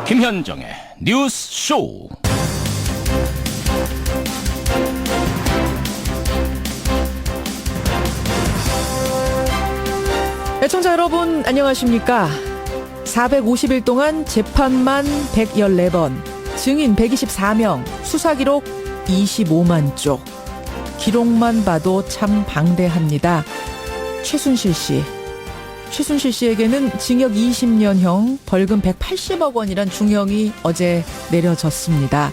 김현정의 뉴스 쇼. 애청자 여러분 안녕하십니까. 450일 동안 재판만 114번, 증인 124명, 수사기록 25만 쪽. 기록만 봐도 참 방대합니다. 최순실 씨에게는 징역 20년형, 벌금 180억 원이란 중형이 어제 내려졌습니다.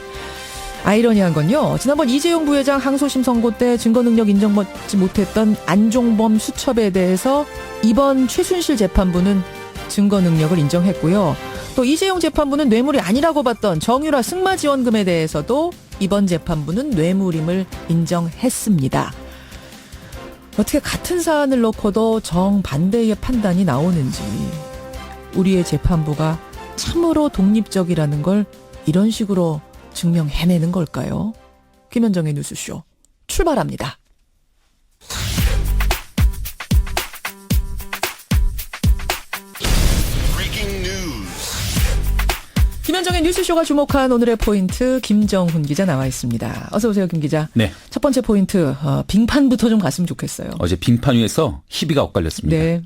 아이러니한 건요, 지난번 이재용 부회장 항소심 선고 때 증거능력 인정받지 못했던 안종범 수첩에 대해서 이번 최순실 재판부는 증거능력을 인정했고요. 또 이재용 재판부는 뇌물이 아니라고 봤던 정유라 승마지원금에 대해서도 이번 재판부는 뇌물임을 인정했습니다. 어떻게 같은 사안을 놓고도 정반대의 판단이 나오는지, 우리의 재판부가 참으로 독립적이라는 걸 이런 식으로 증명해내는 걸까요? 김현정의 뉴스쇼 출발합니다. 김현정의 뉴스쇼가 주목한 오늘의 포인트, 김정훈 기자 나와 있습니다. 어서 오세요, 김 기자. 네. 첫 번째 포인트, 빙판부터 좀 갔으면 좋겠어요. 어제 빙판 위에서 희비가 엇갈렸습니다. 네.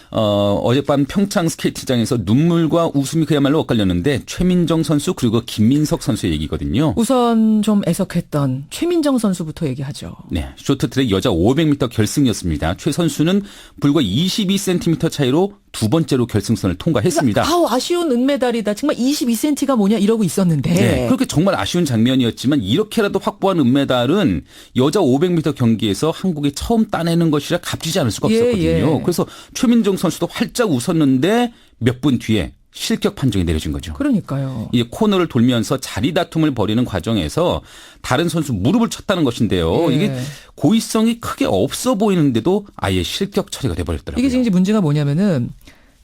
어젯밤 평창 스케이트장에서 눈물과 웃음이 그야말로 엇갈렸는데, 최민정 선수 그리고 김민석 선수의 얘기거든요. 우선 좀 애석했던 최민정 선수부터 얘기하죠. 네, 쇼트트랙 여자 500m 결승이었습니다. 최 선수는 불과 22cm 차이로 두 번째로 결승선을 통과했습니다. 그러니까, 아쉬운 은메달이다. 정말 22cm가 뭐냐 이러고 있었는데. 네, 그렇게 정말 아쉬운 장면이었지만 이렇게라도 확보한 은메달은 여자 500m 경기에서 한국이 처음 따내는 것이라 값지지 않을 수가 없었거든요. 예. 그래서 최민정 선수도 활짝 웃었는데 몇 분 뒤에 실격 판정이 내려진 거죠. 그러니까요. 이 코너를 돌면서 자리 다툼을 벌이는 과정에서 다른 선수 무릎을 쳤다는 것인데요. 예. 이게 고의성이 크게 없어 보이는데도 아예 실격 처리가 돼버렸더라고요. 이게 지금 이제 문제가 뭐냐면은,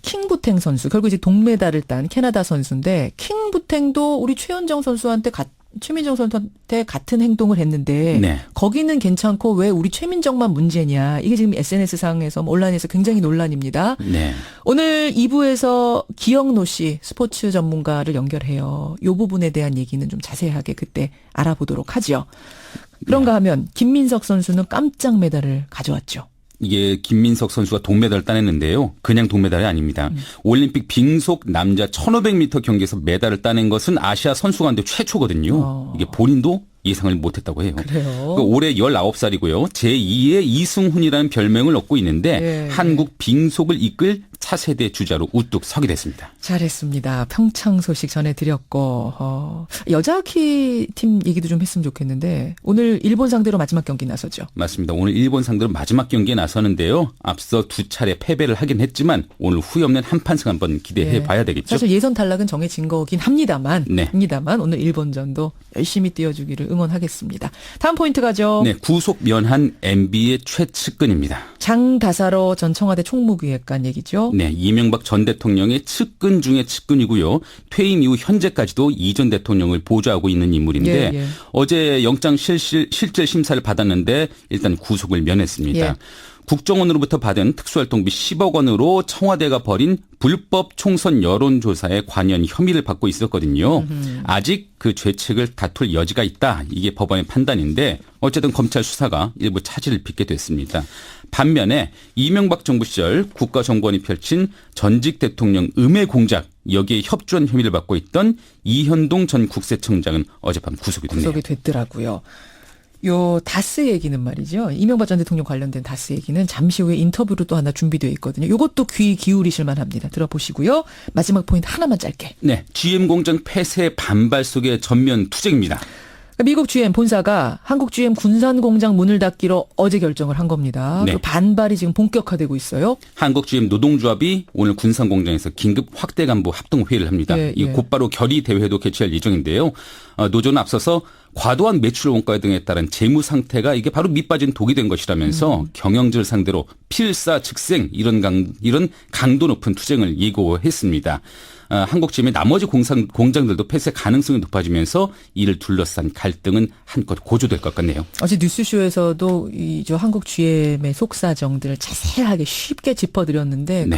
킹부탱 선수, 결국 이제 동메달을 딴 캐나다 선수인데, 킹부탱도 우리 최민정 선수한테 같은 행동을 했는데, 네. 거기는 괜찮고 왜 우리 최민정만 문제냐. 이게 지금 SNS상에서 온라인에서 굉장히 논란입니다. 네. 오늘 2부에서 기영노 씨 스포츠 전문가를 연결해요. 이 부분에 대한 얘기는 좀 자세하게 그때 알아보도록 하죠. 그런가 하면 김민석 선수는 깜짝 메달을 가져왔죠. 이게 김민석 선수가 동메달을 따냈는데요. 그냥 동메달이 아닙니다. 올림픽 빙속 남자 1500m 경기에서 메달을 따낸 것은 아시아 선수 가운데 최초거든요. 이게 본인도 예상을 못했다고 해요. 그래요? 올해 19살이고요. 제2의 이승훈이라는 별명을 얻고 있는데, 예. 한국 빙속을 이끌 차세대 주자로 우뚝 서게 됐습니다. 잘했습니다. 평창 소식 전해드렸고, 여자하키 팀 얘기도 좀 했으면 좋겠는데, 오늘 일본 상대로 마지막 경기 나서죠. 맞습니다. 오늘 일본 상대로 마지막 경기에 나서는데요. 앞서 두 차례 패배를 하긴 했지만 오늘 후회 없는 한판승 한번 기대해 봐야 되겠죠. 사실 예선 탈락은 정해진 거긴 합니다만, 네. 오늘 일본전도 열심히 뛰어주기를 응원하겠습니다. 다음 포인트 가죠. 네, 구속 면한 MB의 최측근입니다. 장다사로 전 청와대 총무기획관 얘기죠. 네, 이명박 전 대통령의 측근 중에 측근이고요. 퇴임 이후 현재까지도 이 전 대통령을 보좌하고 있는 인물인데, 예. 어제 영장 실질 심사를 받았는데 일단 구속을 면했습니다. 예. 국정원으로부터 받은 특수활동비 10억 원으로 청와대가 벌인 불법 총선 여론조사에 관여한 혐의를 받고 있었거든요. 아직 그 죄책을 다툴 여지가 있다. 이게 법원의 판단인데, 어쨌든 검찰 수사가 일부 차질을 빚게 됐습니다. 반면에 이명박 정부 시절 국가정보원이 펼친 전직 대통령 음해 공작, 여기에 협조한 혐의를 받고 있던 이현동 전 국세청장은 어젯밤 구속이 됐네요. 구속이 됐더라고요. 요 다스 얘기는 말이죠. 이명박 전 대통령 관련된 다스 얘기는 잠시 후에 인터뷰로 또 하나 준비되어 있거든요. 요것도 귀 기울이실 만합니다. 들어보시고요. 마지막 포인트 하나만 짧게. 네, GM 공장 폐쇄 반발 속의 전면 투쟁입니다. 미국 GM 본사가 한국 GM 군산 공장 문을 닫기로 어제 결정을 한 겁니다. 네. 그 반발이 지금 본격화되고 있어요. 한국 GM 노동조합이 오늘 군산 공장에서 긴급 확대 간부 합동 회의를 합니다. 예, 이 예. 곧바로 결의 대회도 개최할 예정인데요. 노조는 앞서서 과도한 매출 원가 등에 따른 재무 상태가 이게 바로 밑빠진 독이 된 것이라면서 경영진을 상대로 필사즉생 이런 강도 높은 투쟁을 예고했습니다. 한국지점의 나머지 공장들도 폐쇄 가능성이 높아지면서 이를 둘러싼 갈등은 한껏 고조될 것 같네요. 어제 뉴스쇼에서도 저 한국 GM의 속사정들을 자세하게 쉽게 짚어드렸는데 네.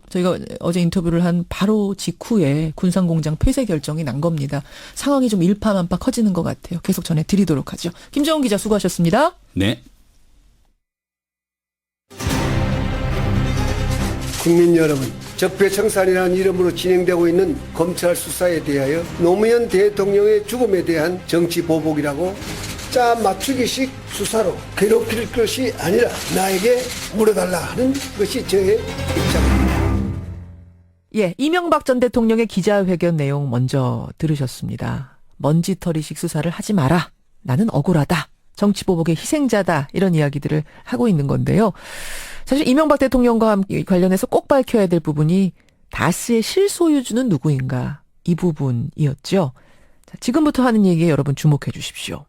저희가 어제 인터뷰를 한 바로 직후에 군산공장 폐쇄 결정이 난 겁니다. 상황이 좀 일파만파 커지는 것 같아요. 계속 전해드리도록 하죠. 김정은 기자 수고하셨습니다. 네. 국민 여러분, 적폐청산이라는 이름으로 진행되고 있는 검찰 수사에 대하여 노무현 대통령의 죽음에 대한 정치 보복이라고 짜 맞추기식 수사로 괴롭힐 것이 아니라 나에게 물어달라 하는 것이 저의 입장입니다. 예, 이명박 전 대통령의 기자회견 내용 먼저 들으셨습니다. 먼지털이식 수사를 하지 마라. 나는 억울하다. 정치보복의 희생자다. 이런 이야기들을 하고 있는 건데요. 사실 이명박 대통령과 관련해서 꼭 밝혀야 될 부분이 다스의 실소유주는 누구인가 이 부분이었죠. 자, 지금부터 하는 얘기에 여러분 주목해 주십시오.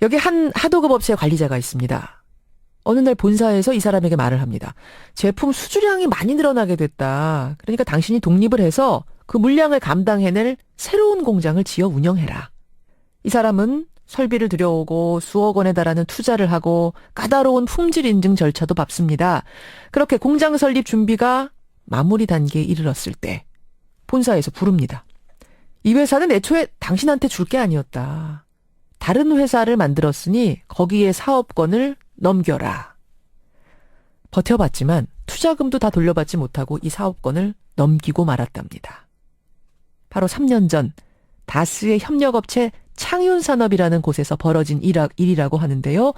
여기 한 하도급 업체 관리자가 있습니다. 어느 날 본사에서 이 사람에게 말을 합니다. 제품 수주량이 많이 늘어나게 됐다. 그러니까 당신이 독립을 해서 그 물량을 감당해낼 새로운 공장을 지어 운영해라. 이 사람은 설비를 들여오고 수억 원에 달하는 투자를 하고 까다로운 품질 인증 절차도 밟습니다. 그렇게 공장 설립 준비가 마무리 단계에 이르렀을 때 본사에서 부릅니다. 이 회사는 애초에 당신한테 줄 게 아니었다. 다른 회사를 만들었으니 거기에 사업권을 넘겨라. 버텨봤지만 투자금도 다 돌려받지 못하고 이 사업권을 넘기고 말았답니다. 바로 3년 전 다스의 협력업체 창윤산업이라는 곳에서 벌어진 일이라고 하는데요.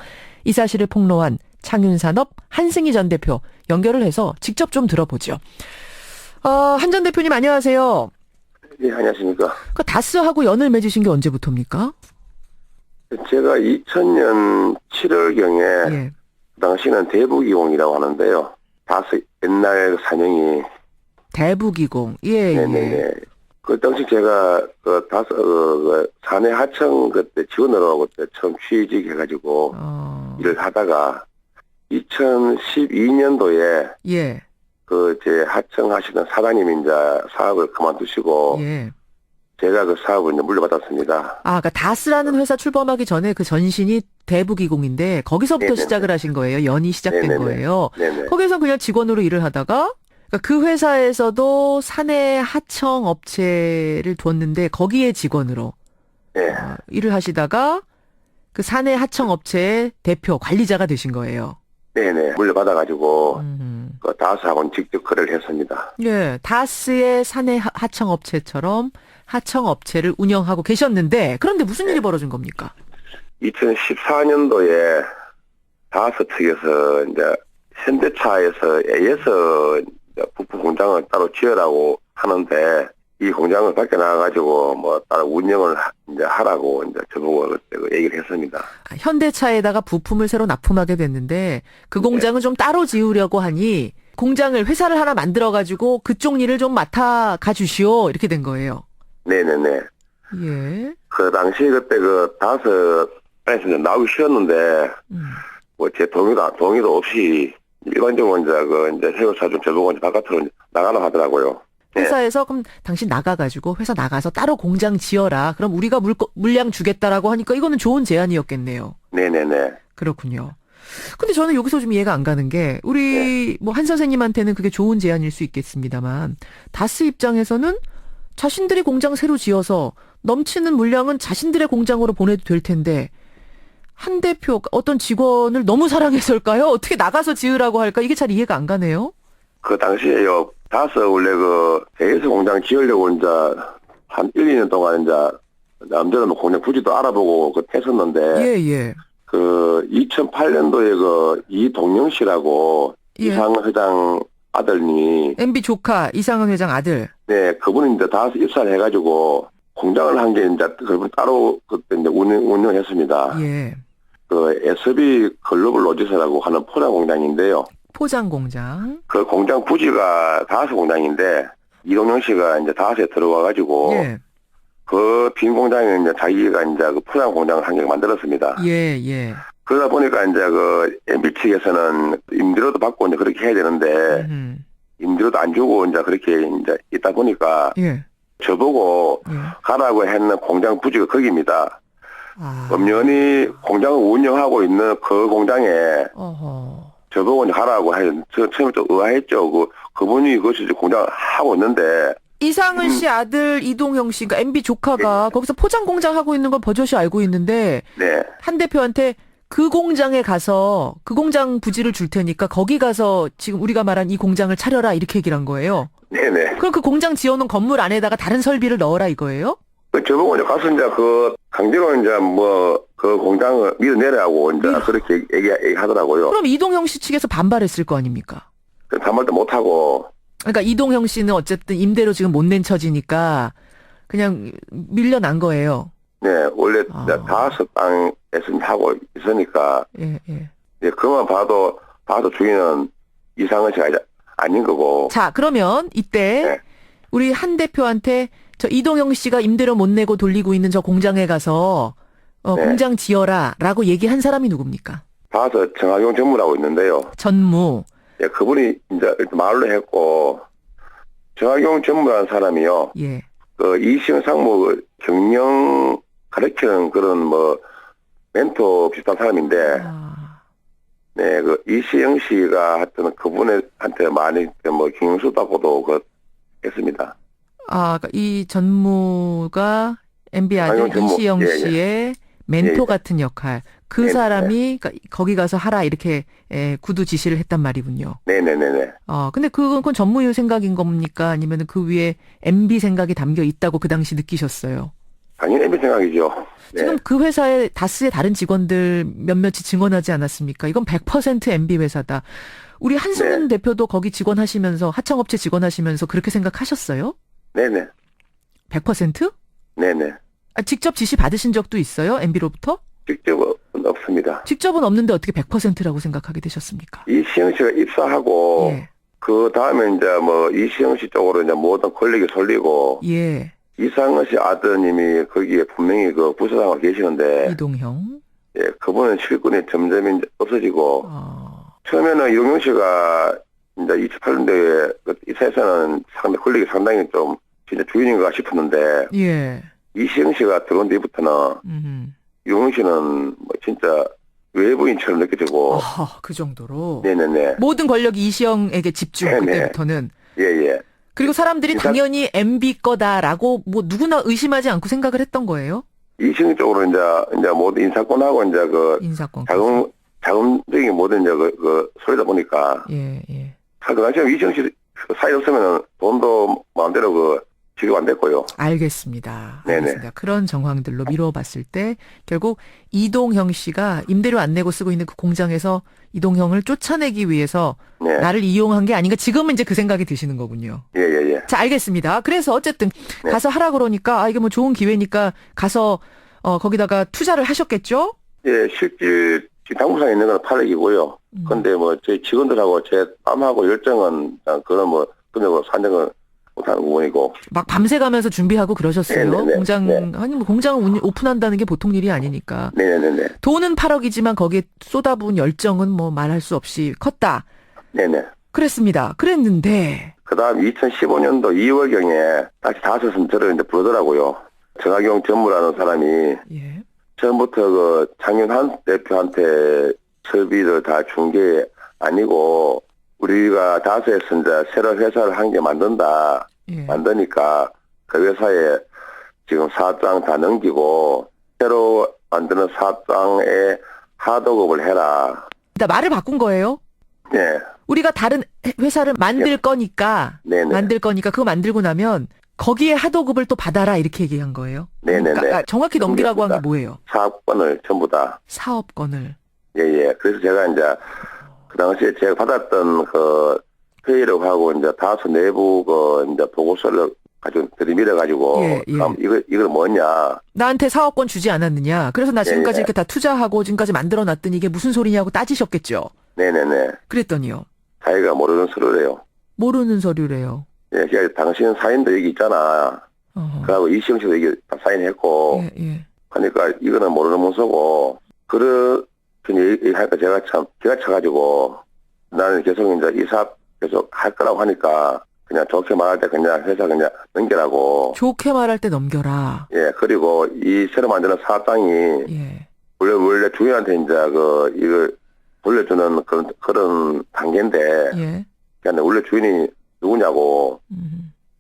이 사실을 폭로한 창윤산업 한승희 전 대표 연결을 해서 직접 좀 들어보죠. 한 전 대표님 안녕하세요. 네, 안녕하십니까. 그 다스하고 연을 맺으신 게 언제부터입니까? 제가 2000년 7월경에 예. 당시는 대북이공이라고 하는데요. 다스 옛날 사명이 대북이공. 예, 네네네. 예. 그 당시 제가 그 다스 사내 하청 그때 지원으로 그때 처음 취직해가지고 일을 하다가 2012년도에 예. 그 제 하청 하시던 사장님이 이제 사업을 그만두시고 예. 제가 그 사업을 이제 물려받았습니다. 그러니까 다스라는 회사 출범하기 전에 그 전신이 대북이공인데 거기서부터 네네네. 시작을 하신 거예요. 연이 시작된 네네네. 거예요. 네네. 거기서 그냥 직원으로 일을 하다가 그러니까 그 회사에서도 사내 하청 업체를 뒀는데 거기에 직원으로 네. 일을 하시다가 그 사내 하청 업체의 대표 관리자가 되신 거예요. 네네. 물려받아가지고 그 다스하고는 직접 거래를 했습니다. 예, 다스의 사내 하청 업체처럼 하청 업체를 운영하고 계셨는데 그런데 무슨 일이 벌어진 겁니까? 2014년도에 다스 측에서 이제 현대차에서 AS 부품 공장을 따로 지으라고 하는데 이 공장을 밖에 나가가지고 뭐 따로 운영을 이제 하라고 이제 저보고 그때 그 얘기를 했습니다. 현대차에다가 부품을 새로 납품하게 됐는데 그 공장은 좀 따로 지으려고 하니 회사를 하나 만들어가지고 그쪽 일을 좀 맡아가 주시오 이렇게 된 거예요. 네네네. 예. 그 당시 그때 그 다스 안에서 이제 나오기 싫었는데 뭐 제 동의도 없이 일반적으로 이제 해외사 좀 저보고 이제 바깥으로 나가라 하더라고요. 네. 회사에서 그럼 당신 나가가지고 회사 나가서 따로 공장 지어라. 그럼 우리가 물량 주겠다라고 하니까 이거는 좋은 제안이었겠네요. 네네네. 그렇군요. 근데 저는 여기서 좀 이해가 안 가는 게 우리 뭐 한 선생님한테는 그게 좋은 제안일 수 있겠습니다만 다스 입장에서는 자신들이 공장 새로 지어서 넘치는 물량은 자신들의 공장으로 보내도 될 텐데 한 대표 어떤 직원을 너무 사랑해서일까요? 어떻게 나가서 지으라고 할까? 이게 잘 이해가 안 가네요. 그 당시에요. 다스 원래 그 AS 공장 지으려고 이제 한 1, 2년 동안 이제 남자는 공장 부지도 알아보고 그 했었는데 예. 그 2008년도에 그 이동영 씨라고 예. 이상은 회장 아들님이 MB 조카 이상은 회장 아들. 네 그분이 이제 다스 입사를 해가지고 공장을 한 게 이제 그분 따로 그때 이제 운영했습니다. 예. 그 SB 글로벌 로지스라고 하는 포장 공장인데요. 포장 공장. 그 공장 부지가 다스 공장인데 이동영 씨가 이제 다스에 들어와가지고 예. 그 빈 공장에 이제 자기가 이제 그 포장 공장을 한 개 만들었습니다. 예. 그러다 보니까 이제 그 MB 측에서는 임대료도 받고 이제 그렇게 해야 되는데 임대료도 안 주고 이제 그렇게 이제 있다 보니까 예. 저보고 예. 가라고 했는 공장 부지가 거기입니다. 아. 엄연히 공장을 운영하고 있는 그 공장에 어허. 저보고 이제 가라고 해. 저 처음에 또 의아했죠. 그분이 그것이 이제 공장을 하고 있는데. 이상은 씨 아들 이동형 씨, 그러니까 MB 조카가 거기서 포장 공장 하고 있는 걸 버젓이 알고 있는데 네. 한 대표한테 그 공장에 가서 그 공장 부지를 줄 테니까 거기 가서 지금 우리가 말한 이 공장을 차려라 이렇게 얘기를 한 거예요. 네네. 그럼 그 공장 지어놓은 건물 안에다가 다른 설비를 넣어라 이거예요? 저보고 이제 가서 이제 강제로 이제 그 공장을 밀어내라고 이제 그렇게 얘기하더라고요. 그럼 이동형 씨 측에서 반발했을 거 아닙니까? 반발도 못하고. 그러니까 이동형 씨는 어쨌든 임대료 지금 못 낸 처지니까 그냥 밀려난 거예요. 네, 원래 아. 다섯 땅에서 하고 있으니까. 예, 예. 네, 그만 봐도 주인은 이상은 씨가 아닌 거고. 자, 그러면 이때 네. 우리 한 대표한테 저 이동형 씨가 임대료 못 내고 돌리고 있는 저 공장에 가서 네. 공장 지어라라고 얘기한 사람이 누굽니까? 봐서 정학용 전무라고 있는데요. 전무. 예, 그분이 이제 이렇게 말로 했고, 정학용 전무라는 사람이요. 예. 그 이시영 상무 경영 가르치는 그런 멘토 비슷한 사람인데, 아, 네, 그 이시영 씨가 하여튼 그분한테 많이 경영수 받고도 했습니다. 그러니까 이 전무가 MB 아들 전무. 이시영 예, 예. 씨의 멘토 예, 예. 같은 역할. 그 네, 사람이 그러니까 거기 가서 하라 이렇게 구두 지시를 했단 말이군요. 네네네네. 근데 그건 전무유 생각인 겁니까? 아니면 그 위에 MB 생각이 담겨 있다고 그 당시 느끼셨어요? 당연히 MB 생각이죠. 네. 지금 그 회사의 다스의 다른 직원들 몇몇이 증언하지 않았습니까? 이건 100% MB 회사다. 우리 한승훈 대표도 거기 직원하시면서 하청업체 직원하시면서 그렇게 생각하셨어요? 네네. 100%? 네네. 직접 지시 받으신 적도 있어요? MB로부터? 직접은 없습니다. 직접은 없는데 어떻게 100%라고 생각하게 되셨습니까? 이시영 씨가 입사하고, 예. 그 다음에 이제 이시영 씨 쪽으로 이제 모든 권력이 쏠리고, 예. 이상은 씨 아드님이 거기에 분명히 그 부서장으로 계시는데, 이동형. 예, 그분은 실권이 점점 이제 없어지고, 어. 처음에는 이동영 씨가 이제 2008년도에 이사에서는 상당히 권력이 상당히 좀 진짜 주인인가 싶었는데, 예. 이시영 씨가 들어온 뒤부터는 음. 이동영 씨는 진짜 외부인처럼 느껴지고, 그 정도로. 네네네. 모든 권력이 이시영에게 집중, 네네. 그때부터는. 예예. 그리고 사람들이 인사- 당연히 MB 거다라고 누구나 의심하지 않고 생각을 했던 거예요? 이시영 쪽으로 이제 모든 인사권하고 이제 인사권. 자금적인 모든 이제 소리다 보니까, 예, 예. 그 당시에 이시영 씨 사이 없으면 돈도 마음대로 지급 안 됐고요. 알겠습니다. 네네. 알겠습니다. 그런 정황들로 미뤄봤을 때 결국 이동형 씨가 임대료 안 내고 쓰고 있는 그 공장에서 이동형을 쫓아내기 위해서 네. 나를 이용한 게 아닌가 지금은 이제 그 생각이 드시는 거군요. 예예예. 자, 알겠습니다. 그래서 어쨌든 네. 가서 하라 그러니까 이게 좋은 기회니까 가서 거기다가 투자를 하셨겠죠? 예, 실질 당구상에 있는 건 8억이고요. 근데 저희 직원들하고 제 땀하고 열정은 그런 금액으로 산정을 못하는 부분이고. 막 밤새 가면서 준비하고 그러셨어요. 네네네. 공장 네. 공장을 오픈한다는 게 보통 일이 아니니까. 네네네. 돈은 8억이지만 거기에 쏟아부은 열정은 말할 수 없이 컸다. 네네. 그랬습니다. 그랬는데 그 다음 2015년도 2월경에 다시 다섯은 저를 이제 부르더라고요. 정학용 전무라는 사람이 예. 처음부터 장윤한 대표한테 설비를 다 준 게 아니고 우리가 다섯에서 이제 새로 회사를 한 개 만든다. 예. 만드니까 그 회사에 지금 사업장 다 넘기고 새로 만드는 사업장에 하도급을 해라. 일단 말을 바꾼 거예요. 네. 우리가 다른 회사를 만들 거니까 네네. 그거 만들고 나면 거기에 하도급을 또 받아라 이렇게 얘기한 거예요. 네네네. 그러니까 정확히 넘기라고 한 게 뭐예요? 사업권을 전부 다. 사업권을. 예예. 그래서 제가 이제 그 당시에 제가 받았던 회의를 하고 이제 다섯 내부 이제 보고서를 가지고 들이밀어가지고 예, 예. 이걸 뭐냐. 나한테 사업권 주지 않았느냐. 그래서 나 지금까지 예, 예. 이렇게 다 투자하고 지금까지 만들어 놨더니 이게 무슨 소리냐고 따지셨겠죠. 네네네. 그랬더니요. 자기가 모르는 소리래요. 모르는 서류래요. 예, 제가 당신 사인도 여기 있잖아. 어허. 그하고 이시영 씨도 여기 다 사인했고. 예, 예. 하니까 이거는 모르는 문서고 그렇게 얘기하니까 제가 참 기가 차가지고 나는 계속 이제 이 사업 계속 할 거라고 하니까 그냥 좋게 말할 때 그냥 회사 그냥 넘기라고. 좋게 말할 때 넘겨라. 예, 그리고 이 새로 만드는 사업장이 예. 원래 주인한테 이제 이걸 돌려주는 그런 단계인데, 예. 그냥 원래 주인이 누구냐고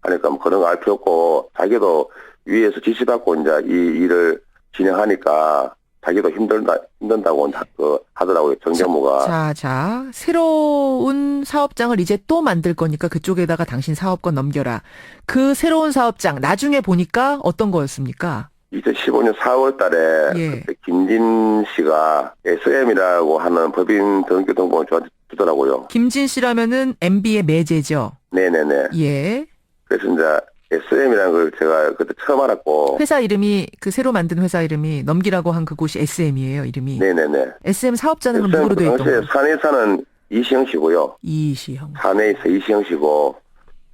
하니까 뭐 그런 거 알 필요 없고, 자기도 위에서 지시받고 이제 이 일을 진행하니까 자기도 힘든다고 하더라고요, 정경무가. 자. 새로운 사업장을 이제 또 만들 거니까 그쪽에다가 당신 사업권 넘겨라. 그 새로운 사업장 나중에 보니까 어떤 거였습니까? 2015년 4월 달에 예. 그때 김진 씨가 SM이라고 하는 법인 등기등본을 저한테 주더라고요. 김진 씨라면은 MB의 매제죠. 네네네. 예. 그래서 이제 SM이라는 걸 제가 그때 처음 알았고. 회사 이름이 그 새로 만든 회사 이름이 넘기라고 한 그곳이 SM이에요, 이름이. 네네네. SM 사업자는 그럼 SM 누구로 돼 있던 당시에 거예요? 산에 사는 이시영 씨고요. 이시형. 산에서 이시영 씨고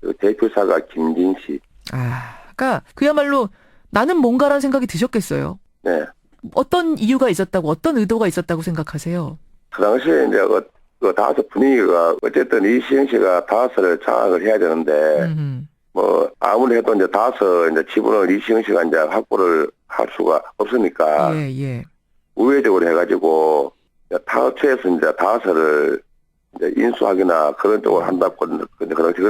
그 대표사가 김진 씨. 그러니까 그야말로 나는 뭔가라는 생각이 드셨겠어요. 네. 어떤 이유가 있었다고, 어떤 의도가 있었다고 생각하세요? 그 당시에 이제 그 다섯 분위기가 어쨌든 이시영 씨가 다섯을 장악을 해야 되는데 뭐 아무리 해도 이제 다섯 이제 지분을 이시영 씨가 이제 확보를 할 수가 없으니까 예. 우회적으로 해가지고 타업체에서 이제 다섯을 이제 인수하기나 그런 쪽으로 한다고 그런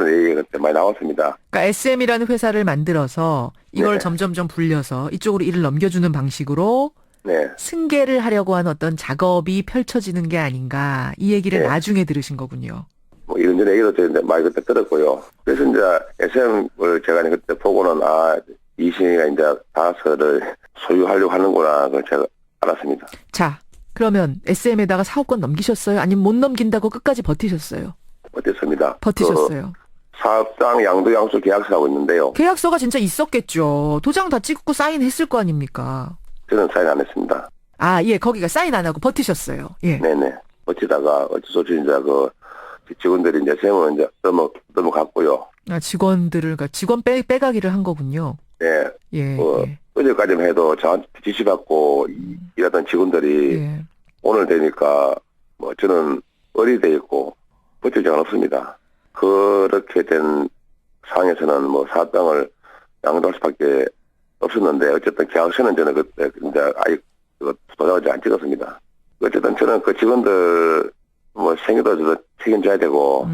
얘기가 그때 많이 나왔습니다. 그러니까 SM이라는 회사를 만들어서 이걸 네. 점점점 불려서 이쪽으로 일을 넘겨주는 방식으로 네. 승계를 하려고 하는 어떤 작업이 펼쳐지는 게 아닌가, 이 얘기를 네. 나중에 들으신 거군요. 뭐 이런저런 얘기도 저희 많이 그때 들었고요. 그래서 이제 SM을 제가 그때 보고는 이신이가 이제 다섯을 소유하려고 하는구나 그걸 제가 알았습니다. 자, 그러면 SM에다가 사업권 넘기셨어요? 아니면 못 넘긴다고 끝까지 버티셨어요? 어땠습니다. 버티셨어요. 사업장 양도양수 계약서라고 있는데요. 계약서가 진짜 있었겠죠. 도장 다 찍고 사인했을 거 아닙니까? 저는 사인 안 했습니다. 예, 거기가 사인 안 하고 버티셨어요. 예. 네네. 버티다가 어쩔 수 없이 이제 직원들이 이제 세무는 이제 넘어갔고요. 직원들을, 그러니까 직원 빼가기를 한 거군요. 네. 예. 어제까지만 해도 저한테 지시받고 일하던 직원들이 예. 오늘 되니까 뭐 저는 어리돼 있고 버틸 적은 없습니다. 그렇게 된 상황에서는 뭐 사업장을 양도할 수밖에 없었는데 어쨌든 계약서는 저는 그때 이제 아예 도장을 안 찍었습니다. 어쨌든 저는 그 직원들 뭐 생계도 저도 책임져야 되고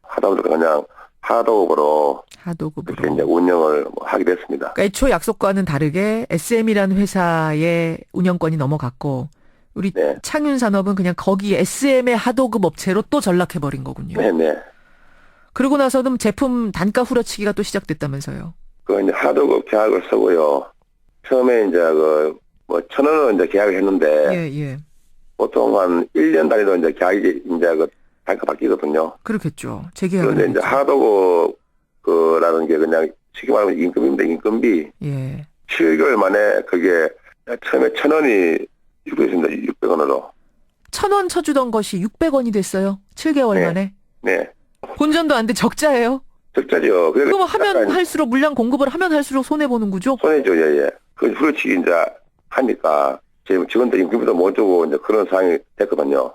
하다 보니까 그냥 하도급으로 이렇게 이제 운영을 하게 됐습니다. 그러니까 애초 약속과는 다르게 SM이라는 회사의 운영권이 넘어갔고 우리 네. 창윤산업은 그냥 거기 SM의 하도급 업체로 또 전락해버린 거군요. 네네. 그러고 나서는 제품 단가 후려치기가 또 시작됐다면서요. 그 이제 하도급 계약을 쓰고요. 처음에 이제 뭐 1,000원으로 이제 계약을 했는데 예. 보통 한 1년 단위로 이제 계약이 이제 단가 바뀌거든요. 그렇겠죠. 재계약을. 그런데 이제 하도급라는 게 그냥 쉽게 말하면 임금인데 임금비. 예. 7개월 만에 그게 처음에 1,000원이 유도했습니다. 600원으로. 1,000원 쳐주던 것이 600원이 됐어요. 7개월 네. 만에. 네. 본전도 안 돼 적자예요. 적자죠. 그거 하면 할수록 물량 공급을 하면 할수록 손해 보는 구조. 손해죠, 예. 그 후려치기 이제 하니까 지금 직원들 임금비도 못 주고 이제 그런 상황이 됐거든요.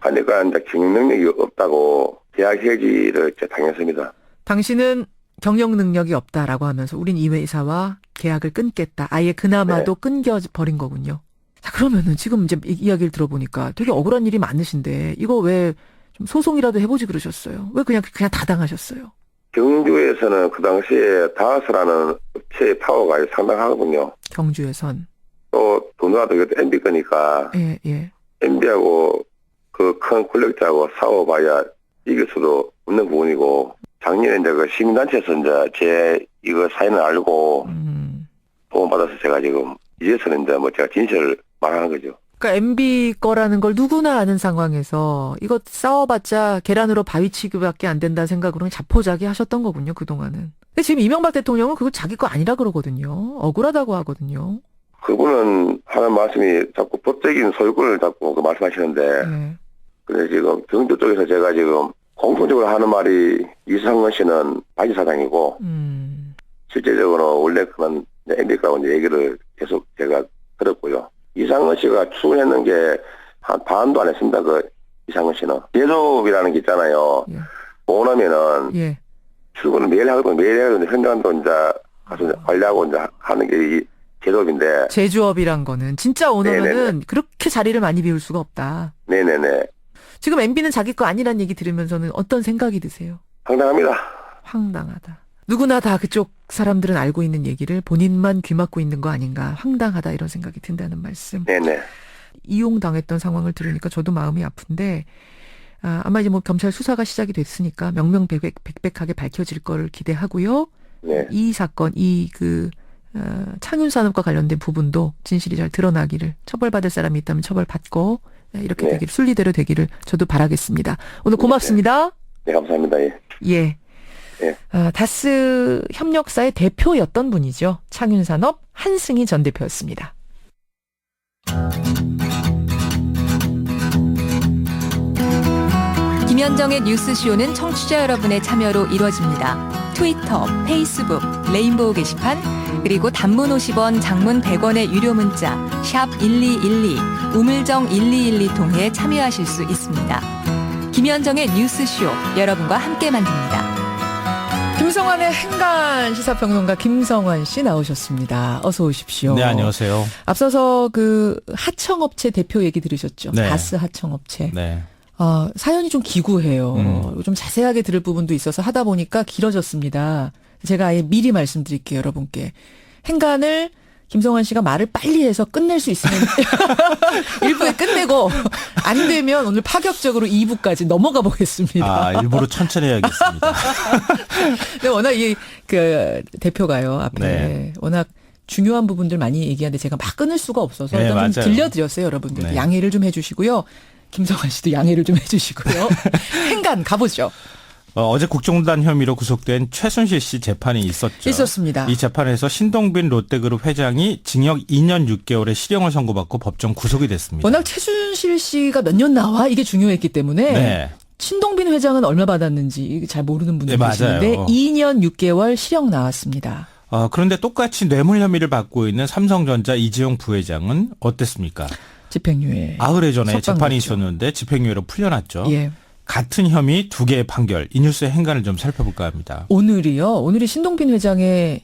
하니까 이제 경영 능력이 없다고 계약 해지를 당했습니다. 당신은 경영 능력이 없다라고 하면서 우린 이 회사와 계약을 끊겠다. 아예 그나마도 끊겨버린 거군요. 자, 그러면은 지금 이제 이야기를 들어보니까 되게 억울한 일이 많으신데 이거 왜 좀 소송이라도 해보지 그러셨어요? 왜 그냥 다 당하셨어요? 경주에서는 그 당시에 다스라는 업체의 파워가 상당하거든요. 경주에선. 또 돈으로도 이것도 MB 거니까 예. MB하고 그 큰 권력자하고 싸워봐야 이길 수도 없는 부분이고 작년에 이제 그 시민단체에서 이제 제 이거 사연을 알고 도움받아서 제가 지금 이제서는 이제 뭐 제가 진실을 말하는 거죠. 그러니까 MB 거라는 걸 누구나 아는 상황에서 이거 싸워봤자 계란으로 바위 치기밖에 안 된다는 생각으로는 자포자기 하셨던 거군요, 그동안은. 근데 지금 이명박 대통령은 그거 자기 거 아니라 그러거든요. 억울하다고 하거든요. 그분은 하는 말씀이 자꾸 법적인 소유권을 자꾸 말씀하시는데 네. 근데 지금 경주 쪽에서 제가 지금 공통적으로 하는 말이 이상원 씨는 바지 사장이고 실제적으로 원래 그런 MB라고 이제 얘기를 계속 제가 들었고요. 이상원 씨가 출근했는 게 한 반도 안 했습니다. 그 이상원 씨는 제조업이라는 게 있잖아요. 예. 오나면은 예. 출근을 매일 하거든요. 매일 해야 되는데 현장도 이제 가서 이제 관리하고 이제 하는 게 이 제도인데. 제조업이란 거는 진짜 오너면은 네네네. 그렇게 자리를 많이 비울 수가 없다. 네네네. 지금 MB는 자기 거 아니란 얘기 들으면서는 어떤 생각이 드세요? 황당합니다. 황당하다. 누구나 다 그쪽 사람들은 알고 있는 얘기를 본인만 귀막고 있는 거 아닌가. 황당하다 이런 생각이 든다는 말씀. 네네. 이용당했던 상황을 들으니까 저도 마음이 아픈데 아마 이제 뭐 검찰 수사가 시작이 됐으니까 명명백백하게 밝혀질 거를 기대하고요. 네. 이 사건, 창윤산업과 관련된 부분도 진실이 잘 드러나기를, 처벌받을 사람이 있다면 처벌받고 이렇게 네. 되기를, 순리대로 되기를 저도 바라겠습니다. 오늘 고맙습니다. 네, 감사합니다. 예. 예. 예. 다스 협력사의 대표였던 분이죠. 창윤산업 한승희 전 대표였습니다. 김현정의 뉴스쇼는 청취자 여러분의 참여로 이루어집니다. 트위터, 페이스북, 레인보우 게시판, 그리고 단문 50원, 장문 100원의 유료 문자 샵 1212, 우물정 1212 통해 참여하실 수 있습니다. 김현정의 뉴스쇼, 여러분과 함께 만듭니다. 김성환의 행간 시사평론가 김성환 씨 나오셨습니다. 어서 오십시오. 네, 안녕하세요. 앞서서 그 하청업체 대표 얘기 들으셨죠? 네. 다스 하청업체. 네. 사연이 좀 기구해요. 좀 자세하게 들을 부분도 있어서 하다 보니까 길어졌습니다. 제가 아예 미리 말씀드릴게요, 여러분께. 행간을 김성환 씨가 말을 빨리 해서 끝낼 수 있으면 1부에 끝내고 안 되면 오늘 파격적으로 2부까지 넘어가 보겠습니다. 일부러 천천히 해야겠습니다. 근데 워낙 그 대표가요, 앞에 네. 워낙 중요한 부분들 많이 얘기하는데 제가 막 끊을 수가 없어서 네, 일단 좀 맞아요. 들려드렸어요, 여러분들. 네. 양해를 좀 해주시고요. 김성환 씨도 양해를 좀 해주시고요. 행간 가보죠. 어제 국정농단 혐의로 구속된 최순실 씨 재판이 있었죠. 있었습니다. 이 재판에서 신동빈 롯데그룹 회장이 징역 2년 6개월의 실형을 선고받고 법정 구속이 됐습니다. 워낙 최순실 씨가 몇 년 나와 이게 중요했기 때문에 네. 신동빈 회장은 얼마 받았는지 잘 모르는 분들 네, 계시는데 맞아요. 2년 6개월 실형 나왔습니다. 그런데 똑같이 뇌물 혐의를 받고 있는 삼성전자 이재용 부회장은 어땠습니까? 집행유예. 나흘 전에 석방 재판이 났죠. 있었는데 집행유예로 풀려났죠. 예. 같은 혐의 두 개의 판결. 이 뉴스의 행간을 좀 살펴볼까 합니다. 오늘이 신동빈 회장의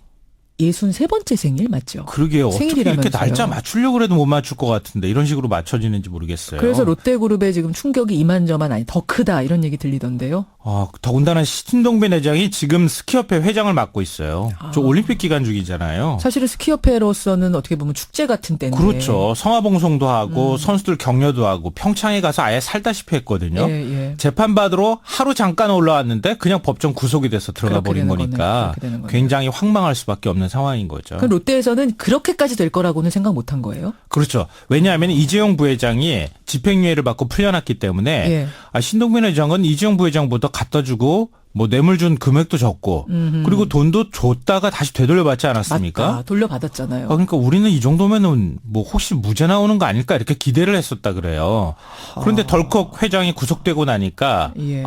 63번째 생일 맞죠? 그러게요. 어떻게 이렇게 생일이라면서요. 날짜 맞추려고 해도 못 맞출 것 같은데 이런 식으로 맞춰지는지 모르겠어요. 그래서 롯데그룹에 지금 충격이 이만저만 아니 더 크다 이런 얘기 들리던데요. 더군다나 신동빈 회장이 지금 스키협회 회장을 맡고 있어요. 저 올림픽 기간 중이잖아요. 사실은 스키협회로서는 어떻게 보면 축제 같은 때인데. 그렇죠. 성화봉송도 하고 선수들 격려도 하고 평창에 가서 아예 살다시피 했거든요. 예. 재판받으러 하루 잠깐 올라왔는데 그냥 법정 구속이 돼서 들어가 그렇게 버린 되는 거니까 그렇게 되는 거네요. 굉장히 황망할 수밖에 없는 상황인 거죠. 그럼 롯데에서는 그렇게까지 될 거라고는 생각 못한 거예요? 그렇죠. 왜냐하면 이재용 부회장이 집행유예를 받고 풀려났기 때문에 예. 신동빈 회장은 이재용 부회장보다 갖다 주고 뭐 뇌물 준 금액도 적고 그리고 돈도 줬다가 다시 되돌려받지 않았습니까? 맞다. 돌려받았잖아요. 그러니까 우리는 이 정도면은 뭐 혹시 무죄 나오는 거 아닐까 이렇게 기대를 했었다 그래요. 그런데 덜컥 회장이 구속되고 나니까 예.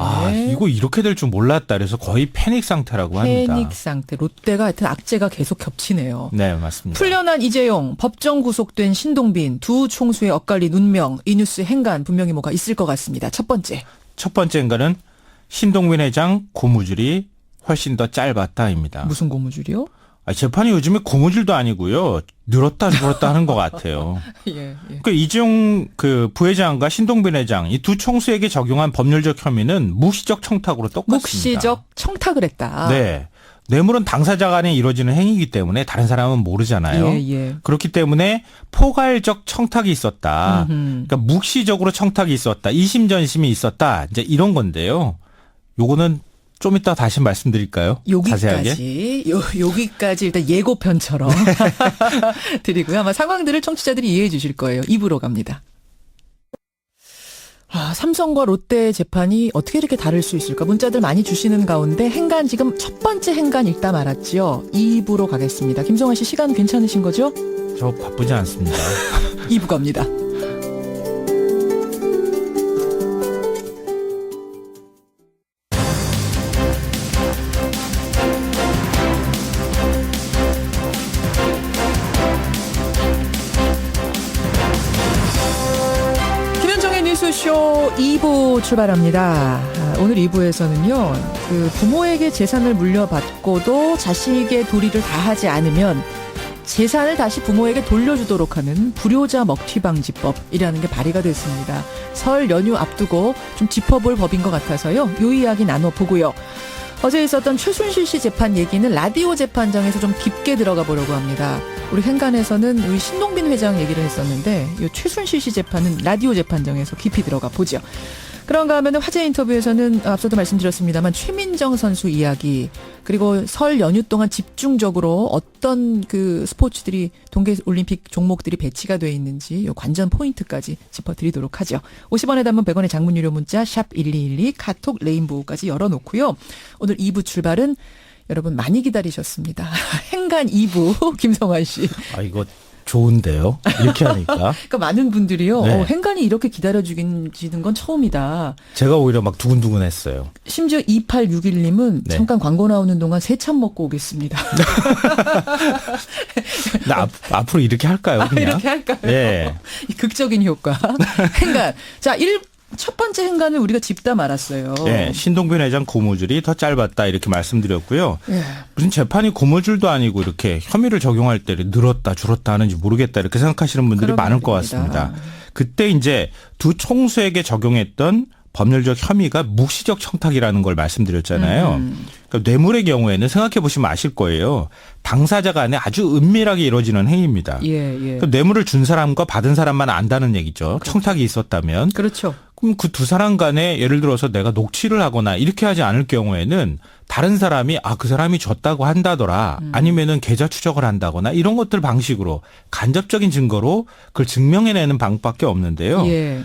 이거 이렇게 될 줄 몰랐다 그래서 거의 패닉 상태라고 합니다. 패닉 상태. 롯데가 하여튼 악재가 계속 겹치네요. 네, 맞습니다. 풀려난 이재용, 법정 구속된 신동빈, 두 총수의 엇갈린 운명, 이 뉴스 행간 분명히 뭐가 있을 것 같습니다. 첫 번째. 첫 번째인가는 신동빈 회장 고무줄이 훨씬 더 짧았다입니다. 무슨 고무줄이요? 재판이 요즘에 고무줄도 아니고요. 늘었다 줄었다 하는 것 같아요. 예. 그 이재용 그 부회장과 신동빈 회장 이 두 총수에게 적용한 법률적 혐의는 묵시적 청탁으로 똑같습니다. 묵시적 청탁을 했다. 네. 뇌물은 당사자 간에 이루어지는 행위이기 때문에 다른 사람은 모르잖아요. 예. 그렇기 때문에 포괄적 청탁이 있었다. 그러니까 묵시적으로 청탁이 있었다. 이심전심이 있었다. 이제 이런 건데요. 요거는 좀 이따 다시 말씀드릴까요? 자세하게. 여기까지 일단 예고편처럼 드리고요. 아마 상황들을 청취자들이 이해해 주실 거예요. 2부로 갑니다. 삼성과 롯데 재판이 어떻게 이렇게 다를 수 있을까? 문자들 많이 주시는 가운데 행간 지금 첫 번째 행간 읽다 말았죠. 2부로 가겠습니다. 김성환 씨 시간 괜찮으신 거죠? 저 바쁘지 않습니다. 2부 갑니다. 라디오쇼 2부 출발합니다. 오늘 2부에서는요, 그 부모에게 재산을 물려받고도 자식의 도리를 다하지 않으면 재산을 다시 부모에게 돌려주도록 하는 불효자 먹튀방지법이라는 게 발의가 됐습니다. 설 연휴 앞두고 좀 짚어볼 법인 것 같아서요. 요 이야기 나눠보고요. 어제 있었던 최순실 씨 재판 얘기는 라디오 재판장에서 좀 깊게 들어가 보려고 합니다. 우리 행간에서는 우리 신동빈 회장 얘기를 했었는데 이 최순실 씨 재판은 라디오 재판장에서 깊이 들어가 보죠. 그런가 하면 화제 인터뷰에서는 앞서도 말씀드렸습니다만 최민정 선수 이야기, 그리고 설 연휴 동안 집중적으로 어떤 그 스포츠들이 동계올림픽 종목들이 배치가 돼 있는지 요 관전 포인트까지 짚어드리도록 하죠. 50원에 담은 100원의 장문 유료 문자 샵 1212 카톡 레인보우까지 열어놓고요. 오늘 2부 출발은 여러분 많이 기다리셨습니다. 행간 2부 김성환 씨. 아, 이거 좋은데요? 이렇게 하니까. 그러니까 많은 분들이요. 네. 행간이 이렇게 기다려주는 건 처음이다. 제가 오히려 막 두근두근했어요. 심지어 2861님은 네. 잠깐 광고 나오는 동안 세참 먹고 오겠습니다. 앞으로 이렇게 할까요? 그냥? 이렇게 할까요? 예. 이 극적인 효과. 행간. 자, 첫 번째 행간을 우리가 짚다 말았어요. 네, 신동빈 회장 고무줄이 더 짧았다 이렇게 말씀드렸고요. 예. 무슨 재판이 고무줄도 아니고 이렇게 혐의를 적용할 때 늘었다 줄었다 하는지 모르겠다 이렇게 생각하시는 분들이 그런 많을 것 분들입니다. 같습니다. 그때 이제 두 총수에게 적용했던 법률적 혐의가 묵시적 청탁이라는 걸 말씀드렸잖아요. 그러니까 뇌물의 경우에는 생각해 보시면 아실 거예요. 당사자 간에 아주 은밀하게 이루어지는 행위입니다. 예. 그러니까 뇌물을 준 사람과 받은 사람만 안다는 얘기죠. 청탁이 있었다면. 그렇죠. 그럼 그 두 사람 간에 예를 들어서 내가 녹취를 하거나 이렇게 하지 않을 경우에는 다른 사람이 그 사람이 줬다고 한다더라 아니면은 계좌 추적을 한다거나 이런 것들 방식으로 간접적인 증거로 그걸 증명해내는 방법밖에 없는데요. 예.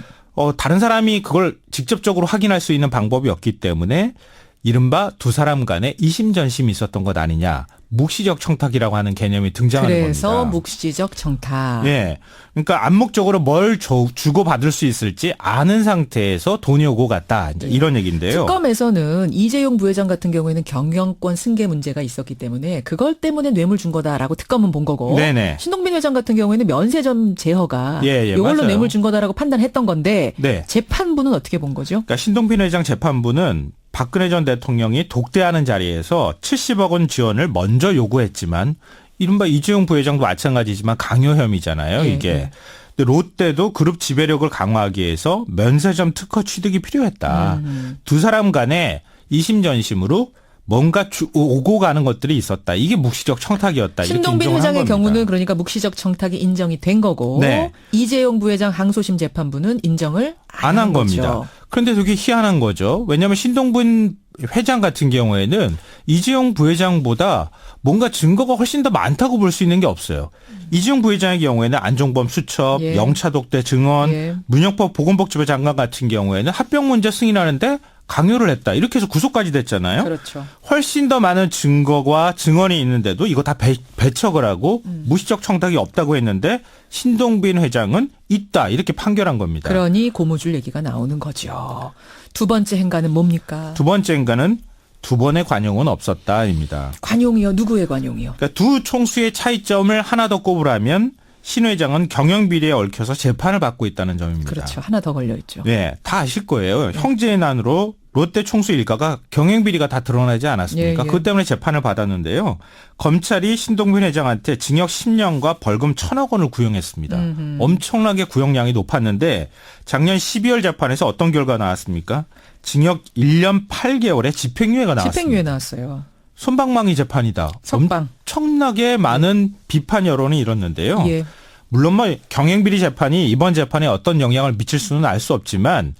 다른 사람이 그걸 직접적으로 확인할 수 있는 방법이 없기 때문에 이른바 두 사람 간에 이심전심이 있었던 것 아니냐. 묵시적 청탁이라고 하는 개념이 등장하는 그래서 겁니다. 묵시적 청탁. 예. 그러니까 암묵적으로 뭘 주고 받을 수 있을지 아는 상태에서 돈이 오고 갔다. 이제 이런 얘기인데요. 특검에서는 이재용 부회장 같은 경우에는 경영권 승계 문제가 있었기 때문에 그걸 때문에 뇌물 준 거다라고 특검은 본 거고. 네네. 신동빈 회장 같은 경우에는 면세점 제허가 이걸로 맞아요. 뇌물 준 거다라고 판단했던 건데 네. 재판부는 어떻게 본 거죠? 그러니까 신동빈 회장 재판부는 박근혜 전 대통령이 독대하는 자리에서 70억 원 지원을 먼저 요구했지만 이른바 이재용 부회장도 마찬가지지만 강요 혐의잖아요. 이게. 예. 근데 롯데도 그룹 지배력을 강화하기 위해서 면세점 특허 취득이 필요했다. 두 사람 간에 이심전심으로 뭔가 오고 가는 것들이 있었다. 이게 묵시적 청탁이었다. 신동빈 이렇게 회장의 인정한 겁니다. 경우는 그러니까 묵시적 청탁이 인정이 된 거고 네. 이재용 부회장 항소심 재판부는 인정을 안 한 겁니다. 그런데 되게 희한한 거죠. 왜냐하면 신동빈 회장 같은 경우에는 이재용 부회장보다 뭔가 증거가 훨씬 더 많다고 볼 수 있는 게 없어요. 이재용 부회장의 경우에는 안종범 수첩, 예. 영차 독대 증언, 예. 문영법 보건복지부 장관 같은 경우에는 합병 문제 승인하는데 강요를 했다. 이렇게 해서 구속까지 됐잖아요. 그렇죠. 훨씬 더 많은 증거와 증언이 있는데도 이거 다 배척을 하고 무시적 청탁이 없다고 했는데 신동빈 회장은 있다. 이렇게 판결한 겁니다. 그러니 고무줄 얘기가 나오는 거죠. 두 번째 행간은 뭡니까? 두 번째 인간은 두 번의 관용은 없었다입니다. 관용이요? 누구의 관용이요? 그러니까 두 총수의 차이점을 하나 더 꼽으라면 신 회장은 경영비리에 얽혀서 재판을 받고 있다는 점입니다. 그렇죠. 하나 더 걸려 있죠. 네, 다 아실 거예요. 형제의 난으로 롯데 총수 일가가 경영비리가 다 드러나지 않았습니까? 예, 예. 그것 때문에 재판을 받았는데요. 검찰이 신동빈 회장한테 징역 10년과 벌금 1,000억 원을 구형했습니다. 엄청나게 구형량이 높았는데 작년 12월 재판에서 어떤 결과가 나왔습니까? 징역 1년 8개월의 집행유예가 나왔습니다. 집행유예 나왔어요. 솜방망이 재판이다. 석방. 엄청나게 많은 비판 여론이 일었는데요. 예. 물론 뭐 경행비리 재판이 이번 재판에 어떤 영향을 미칠 수는 알 수 없지만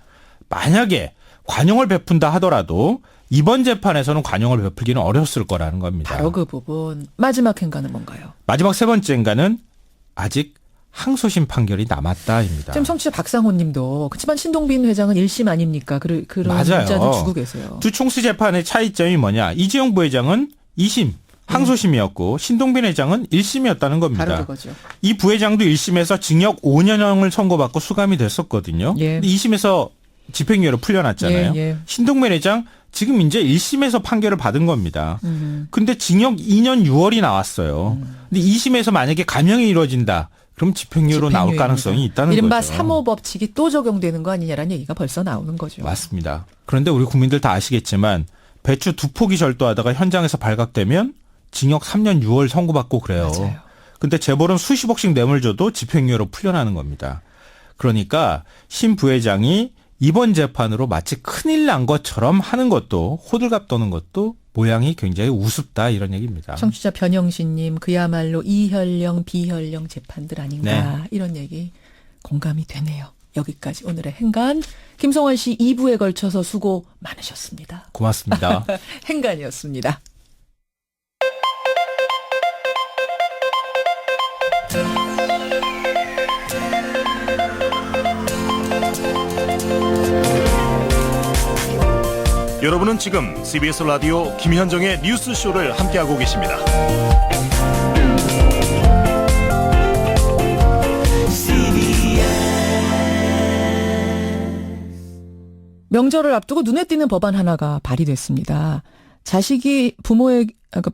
만약에 관용을 베푼다 하더라도 이번 재판에서는 관용을 베풀기는 어려웠을 거라는 겁니다. 바로 그 부분. 마지막 행간은 뭔가요? 마지막 세 번째 인가는 아직 항소심 판결이 남았다입니다. 지금 청취자 박상호 님도 그렇지만 신동빈 회장은 1심 아닙니까? 그런 맞아요. 문자도 주고 계세요. 두 총수 재판의 차이점이 뭐냐. 이재용 부회장은 2심 항소심이었고 신동빈 회장은 1심이었다는 겁니다. 바로 그거죠. 이 부회장도 1심에서 징역 5년형을 선고받고 수감이 됐었거든요. 예. 2심에서 집행유예로 풀려났잖아요. 예, 예. 신동빈 회장 지금 이제 1심에서 판결을 받은 겁니다. 근데 징역 2년 6월이 나왔어요. 근데 2심에서 만약에 감형이 이루어진다. 그럼 집행유예로 나올 집행유예입니다. 가능성이 있다는 이른바 거죠. 3호 법칙이 또 적용되는 거 아니냐라는 얘기가 벌써 나오는 거죠. 맞습니다. 그런데 우리 국민들 다 아시겠지만 배추 2포기 절도하다가 현장에서 발각되면 징역 3년 6월 선고받고 그래요. 맞아요. 근데 재벌은 수십억씩 뇌물 줘도 집행유예로 풀려나는 겁니다. 그러니까 신 부회장이 이번 재판으로 마치 큰일 난 것처럼 하는 것도 호들갑 떠는 것도 모양이 굉장히 우습다 이런 얘기입니다. 청취자 변영신님 그야말로 이현령 비현령 재판들 아닌가 네. 이런 얘기 공감이 되네요. 여기까지 오늘의 행간 김성환 씨 2부에 걸쳐서 수고 많으셨습니다. 고맙습니다. 행간이었습니다. 여러분은 지금 CBS 라디오 김현정의 뉴스쇼를 함께하고 계십니다. 명절을 앞두고 눈에 띄는 법안 하나가 발의됐습니다.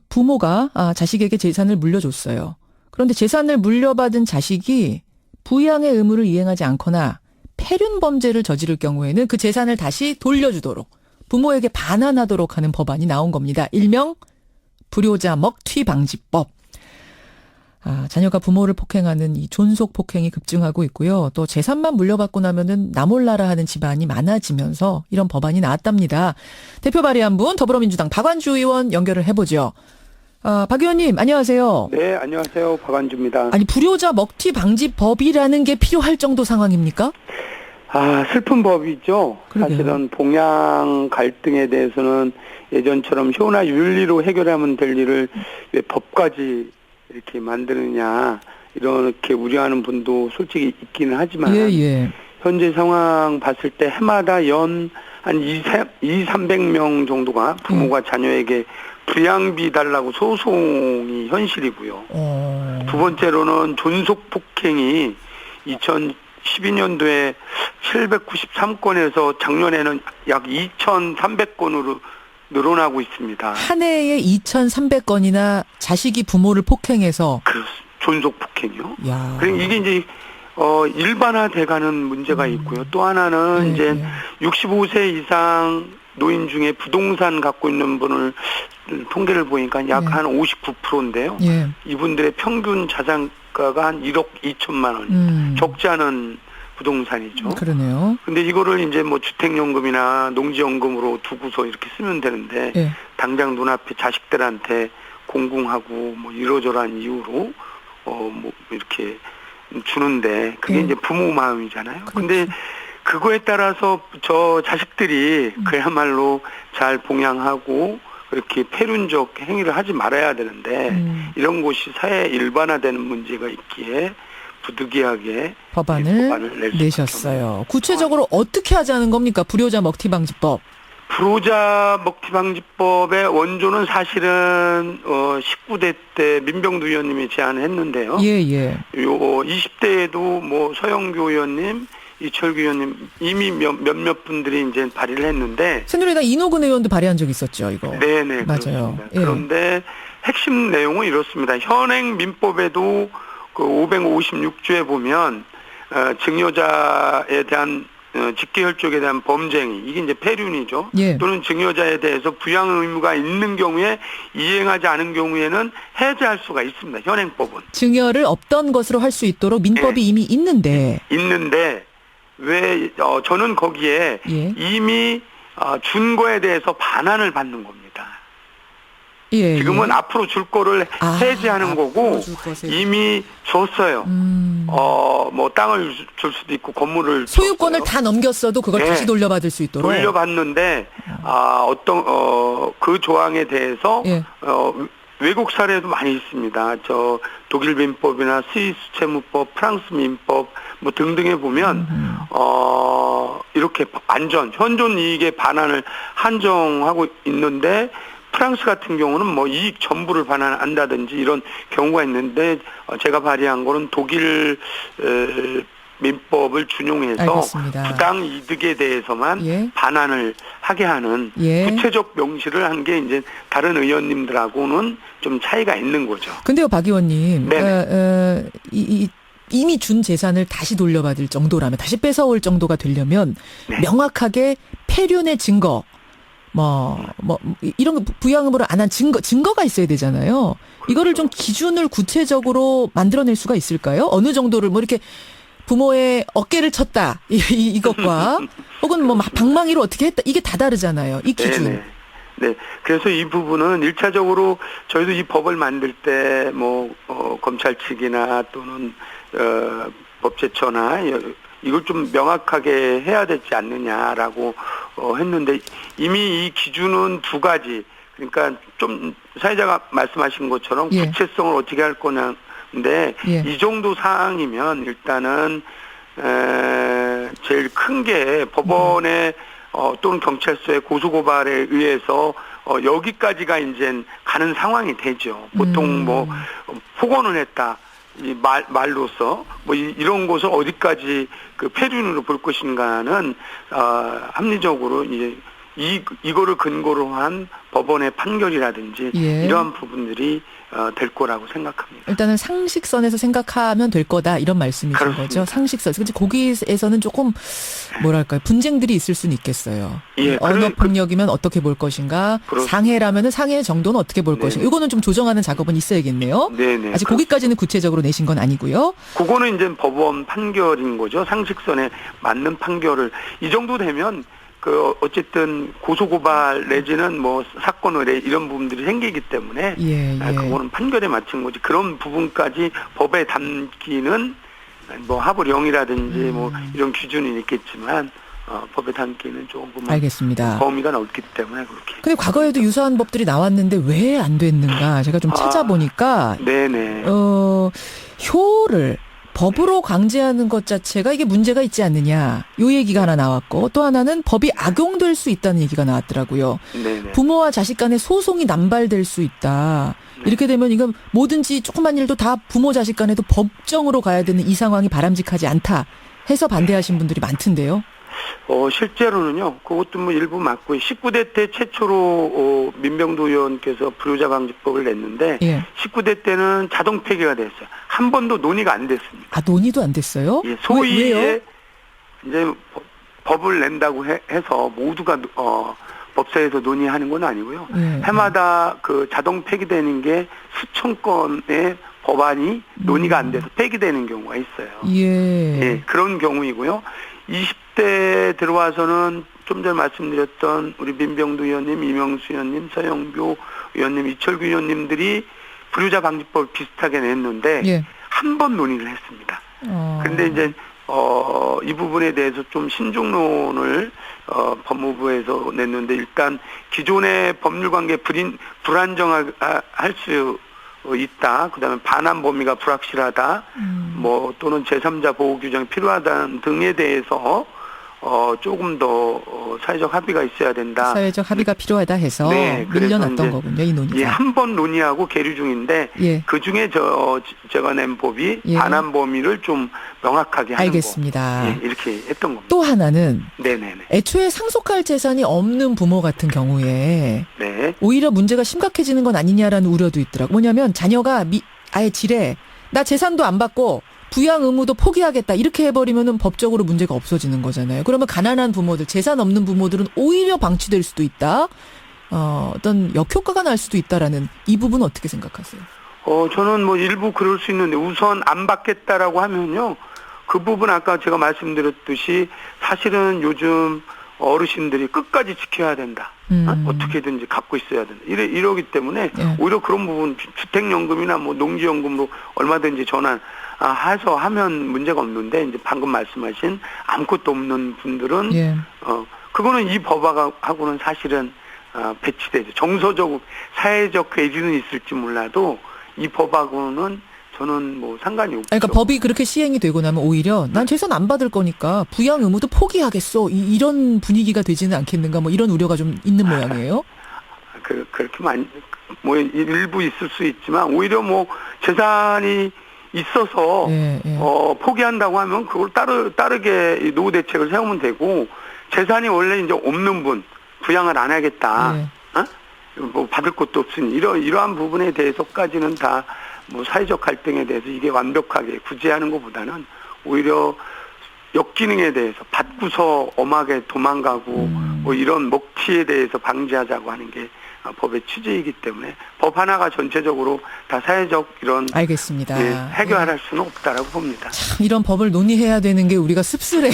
부모가 자식에게 재산을 물려줬어요. 그런데 재산을 물려받은 자식이 부양의 의무를 이행하지 않거나 폐륜 범죄를 저지를 경우에는 그 재산을 다시 돌려주도록 부모에게 반환하도록 하는 법안이 나온 겁니다. 일명 불효자 먹튀 방지법. 자녀가 부모를 폭행하는 이 존속 폭행이 급증하고 있고요. 또 재산만 물려받고 나면은 나 몰라라 하는 집안이 많아지면서 이런 법안이 나왔답니다. 대표 발의한 분 더불어민주당 박완주 의원 연결을 해보죠. 박 의원님 안녕하세요. 네, 안녕하세요. 박완주입니다. 아니 불효자 먹튀 방지법이라는 게 필요할 정도 상황입니까? 슬픈 법이죠. 그러게요. 사실은 봉양 갈등에 대해서는 예전처럼 효나 윤리로 해결하면 될 일을 왜 법까지 이렇게 만드느냐 이렇게 우려하는 분도 솔직히 있기는 하지만 예. 현재 상황 봤을 때 해마다 연 한 200~300명 정도가 부모가 자녀에게 부양비 달라고 소송이 현실이고요. 두 번째로는 존속 폭행이 2012년도에 793건에서 작년에는 약 2,300건으로 늘어나고 있습니다. 한 해에 2,300건이나 자식이 부모를 폭행해서 그 존속 폭행이요. 야. 그러니까 이게 이제 일반화돼가는 문제가 있고요. 또 하나는 이제 65세 이상 노인 중에 부동산 갖고 있는 분을 통계를 보니까 약 한 59%인데요. 예. 이분들의 평균 자산가가 한 1억 2천만 원. 적지 않은 부동산이죠. 그러네요. 근데 이거를 이제 뭐 주택연금이나 농지연금으로 두고서 이렇게 쓰면 되는데 예. 당장 눈앞에 자식들한테 공공하고 뭐 이러저러한 이유로 뭐 이렇게 주는데 그게 이제 부모 마음이잖아요. 근데 그거에 따라서 저 자식들이 그야말로 잘 봉양하고 그렇게 폐륜적 행위를 하지 말아야 되는데 이런 것이 사회에 일반화되는 문제가 있기에 부득이하게 법안을 내셨어요. 구체적으로 어떻게 하자는 겁니까? 불효자 먹튀 방지법. 불효자 먹튀 방지법의 원조는 사실은 19대 때 민병두 의원님이 제안을 했는데요. 예. 요 20대에도 뭐 서영교 의원님, 이철규 의원님 이미 몇몇 분들이 이제 발의를 했는데 새누리당 이노근 의원도 발의한 적 있었죠, 이거. 네네 맞아요. 그렇습니다. 예. 그런데 핵심 내용은 이렇습니다. 현행 민법에도 그 556조에 보면 증여자에 대한 직계혈족에 대한 범죄행위 이게 이제 폐륜이죠. 예. 또는 증여자에 대해서 부양 의무가 있는 경우에 이행하지 않은 경우에는 해제할 수가 있습니다. 현행법은. 증여를 없던 것으로 할 수 있도록 민법이 이미 있는데. 왜 저는 거기에 예. 이미 준 거에 대해서 반환을 받는 겁니다. 예. 지금은 앞으로 줄 거를 해제하는 거고 앞으로 줄 것을. 이미 줬어요. 뭐 땅을 줄 수도 있고 건물을 소유권을 줬어요. 다 넘겼어도 그걸 네. 다시 돌려받을 수 있도록. 돌려받는데 그 조항에 대해서 예. 외국 사례도 많이 있습니다. 저 독일 민법이나 스위스 채무법, 프랑스 민법 뭐 등등에 보면 이렇게 완전 현존 이익의 반환을 한정하고 있는데 프랑스 같은 경우는 뭐 이익 전부를 반환한다든지 이런 경우가 있는데 제가 발의한 거는 독일 민법을 준용해서 알겠습니다. 부당 이득에 대해서만 예. 반환을 하게 하는 예. 구체적 명시를 한 게 이제 다른 의원님들하고는 좀 차이가 있는 거죠. 근데요, 박 의원님. 네네. 이 이미 준 재산을 다시 돌려받을 정도라면 다시 뺏어올 정도가 되려면 네. 명확하게 폐륜의 증거 이런 거 부양음으로 안 한 증거가 있어야 되잖아요. 이거를 좀 기준을 구체적으로 만들어낼 수가 있을까요? 어느 정도를 뭐 이렇게 부모의 어깨를 쳤다 이것과 혹은 뭐 방망이로 어떻게 했다 이게 다 다르잖아요. 이 기준. 네네. 네. 그래서 이 부분은 1차적으로 저희도 이 법을 만들 때 검찰 측이나 또는 법제처나 이걸 좀 명확하게 해야 되지 않느냐라고 했는데 이미 이 기준은 두 가지. 그러니까 좀 사회자가 말씀하신 것처럼 예. 구체성을 어떻게 할 거냐인데 예. 이 정도 사항이면 일단은 제일 큰 게 법원에 또는 경찰서의 고소고발에 의해서 여기까지가 이제 가는 상황이 되죠. 보통 폭언을 했다. 이 말로서 이런 것을 어디까지 그 폐륜으로 볼 것인가는 합리적으로 이제 이거를 근거로 한 법원의 판결이라든지 예. 이러한 부분들이 될 거라고 생각합니다. 일단은 상식선에서 생각하면 될 거다 이런 말씀이신 그렇습니다. 거죠. 상식선. 근데 거기에서는 조금 뭐랄까요 분쟁들이 있을 수는 있겠어요. 예, 언어 폭력이면 어떻게 볼 것인가, 그렇습니다. 상해라면은 상해 정도는 어떻게 볼 네. 것인가. 이거는 좀 조정하는 작업은 있어야겠네요. 네네. 아직 거기까지는 구체적으로 내신 건 아니고요. 그거는 이제 법원 판결인 거죠. 상식선에 맞는 판결을 이 정도 되면 어쨌든 고소고발 내지는 사건 의뢰 이런 부분들이 생기기 때문에 예. 그거는 판결에 맞춘 거지. 그런 부분까지 법에 담기는 하부령이라든지 이런 기준이 있겠지만 법에 담기는 조금 알겠습니다. 범위가 넓기 때문에 그렇게. 근데 과거에도 유사한 법들이 나왔는데 왜 안 됐는가 제가 좀 찾아보니까 네네. 효를 법으로 강제하는 것 자체가 이게 문제가 있지 않느냐. 요 얘기가 하나 나왔고 또 하나는 법이 악용될 수 있다는 얘기가 나왔더라고요. 네네. 부모와 자식 간의 소송이 남발될 수 있다. 이렇게 되면 이건 뭐든지 조그만 일도 다 부모 자식 간에도 법정으로 가야 되는 이 상황이 바람직하지 않다 해서 반대하신 분들이 많던데요. 실제로는요, 그것도 일부 맞고, 19대 때 최초로, 민병도 의원께서 불효자 방지법을 냈는데, 예. 19대 때는 자동 폐기가 됐어요. 한 번도 논의가 안 됐습니다. 아, 논의도 안 됐어요? 예, 소위에, 왜요? 이제, 법을 낸다고 해서 모두가, 법사에서 논의하는 건 아니고요. 예. 해마다 자동 폐기되는 게 수천 건의 법안이 논의가 안 돼서 폐기되는 경우가 있어요. 예, 그런 경우이고요. 20대 들어와서는 좀 전에 말씀드렸던 우리 민병두 의원님, 이명수 의원님, 서영교 의원님, 이철규 의원님들이 불효자 방지법을 비슷하게 냈는데 예. 한 번 논의를 했습니다. 그런데 이제 이 부분에 대해서 좀 신중론을 법무부에서 냈는데 일단 기존의 법률 관계 불안정할 수 있다. 그다음에 반환 범위가 불확실하다. 또는 제3자 보호 규정이 필요하다 등에 대해서 조금 더 사회적 합의가 있어야 된다. 사회적 합의가 필요하다 해서 네, 밀려났던 거군요, 이 논의가. 예, 한 번 논의하고 계류 중인데 예. 그 중에 제가 낸 법이 예. 반환 범위를 좀 명확하게 하는 알겠습니다. 거. 예, 이렇게 했던 겁니다. 또 하나는 네네네. 애초에 상속할 재산이 없는 부모 같은 경우에 네. 오히려 문제가 심각해지는 건 아니냐라는 우려도 있더라고요. 뭐냐면 자녀가 아예 지레 나 재산도 안 받고 부양 의무도 포기하겠다 이렇게 해버리면은 법적으로 문제가 없어지는 거잖아요. 그러면 가난한 부모들, 재산 없는 부모들은 오히려 방치될 수도 있다. 어떤 역효과가 날 수도 있다라는 이 부분 어떻게 생각하세요? 저는 일부 그럴 수 있는데 우선 안 받겠다라고 하면요. 그 부분 아까 제가 말씀드렸듯이 사실은 요즘 어르신들이 끝까지 지켜야 된다. 어떻게든지 갖고 있어야 된다. 이러기 때문에 예. 오히려 그런 부분 주택연금이나 농지연금으로 얼마든지 전환해서 하면 문제가 없는데 이제 방금 말씀하신 아무것도 없는 분들은 예. 그거는 이 법하고는 사실은 배치되죠. 정서적 사회적 괴리는 있을지 몰라도 이 법하고는 저는 상관이 없죠. 그러니까 법이 그렇게 시행이 되고 나면 오히려 난 재산 안 받을 거니까 부양 의무도 포기하겠어. 이런 분위기가 되지는 않겠는가 이런 우려가 좀 있는 모양이에요. 그렇게 일부 있을 수 있지만 오히려 재산이 있어서 예. 포기한다고 하면 그걸 따르게 노후 대책을 세우면 되고 재산이 원래 이제 없는 분 부양을 안 하겠다. 예. 받을 것도 없으니 이러한 부분에 대해서까지는 다 뭐 사회적 갈등에 대해서 이게 완벽하게 구제하는 것보다는 오히려 역기능에 대해서 받고서 엄하게 도망가고 뭐 이런 먹튀에 대해서 방지하자고 하는 게 법의 취지이기 때문에 법 하나가 전체적으로 다 사회적 이런 알겠습니다. 예, 해결할 수는 없다라고 봅니다. 참 이런 법을 논의해야 되는 게 우리가 씁쓸해요.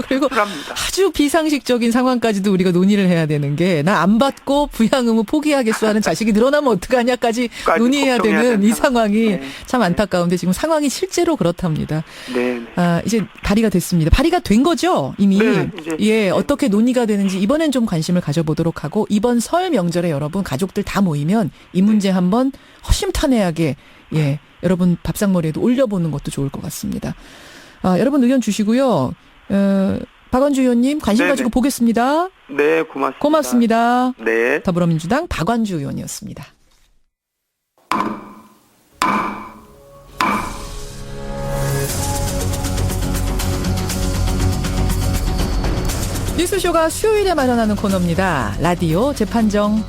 그리고 씁쓸합니다. 아주 비상식적인 상황까지도 우리가 논의를 해야 되는 게 나 안 받고 부양 의무 포기하겠어 하는 자식이 늘어나면 어떡하냐까지 논의해야 걱정해야 되는 이 되는 상황이 네. 참 안타까운데 지금 상황이 실제로 그렇답니다. 네. 이제 발의가 됐습니다. 발의가 된 거죠 이미. 네, 이제. 예, 어떻게 논의가 되는지 이번엔 좀 관심을 가져보도록 하고 이번 설 명절에 여러분 가족들 다 모이면 이 문제 한번 허심탄회하게 예 여러분 밥상머리에도 올려보는 것도 좋을 것 같습니다. 여러분 의견 주시고요. 박완주 의원님 관심 네네. 가지고 보겠습니다. 네, 고맙습니다. 고맙습니다. 네. 더불어민주당 박완주 의원이었습니다. 뉴스쇼가 수요일에 마련하는 코너입니다. 라디오 재판정.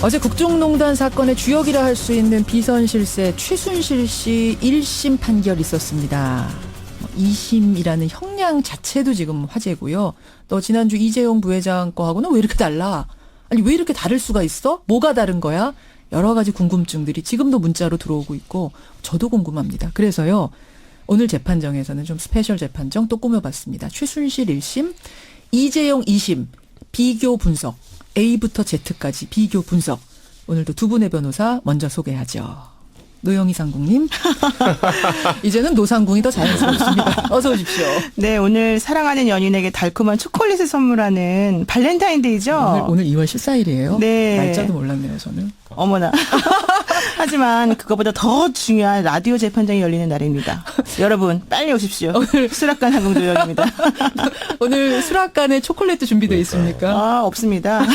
어제 국정농단 사건의 주역이라 할 수 있는 비선실세 최순실 씨 1심 판결이 있었습니다. 2심이라는 형량 자체도 지금 화제고요. 또 지난주 이재용 부회장 거하고는 왜 이렇게 달라? 아니 왜 이렇게 다를 수가 있어? 뭐가 다른 거야? 여러 가지 궁금증들이 지금도 문자로 들어오고 있고 저도 궁금합니다. 그래서요. 오늘 재판정에서는 좀 스페셜 재판정 또 꾸며봤습니다. 최순실 1심, 이재용 2심 비교 분석. A부터 Z까지 비교 분석. 오늘도 두 분의 변호사 먼저 소개하죠. 노영희 상궁님. 이제는 노상궁이 더 자연스럽습니다. 어서 오십시오. 네, 오늘 사랑하는 연인에게 달콤한 초콜릿을 선물하는 발렌타인데이죠. 오늘 2월 14일이에요. 네. 날짜도 몰랐네요, 저는. 어머나. 하지만 그것보다 더 중요한 라디오 재판정이 열리는 날입니다. 여러분 빨리 오십시오. 오늘 수락관 항공조역입니다. 오늘 수락관에 초콜릿도 준비되어 있습니까? 없습니다.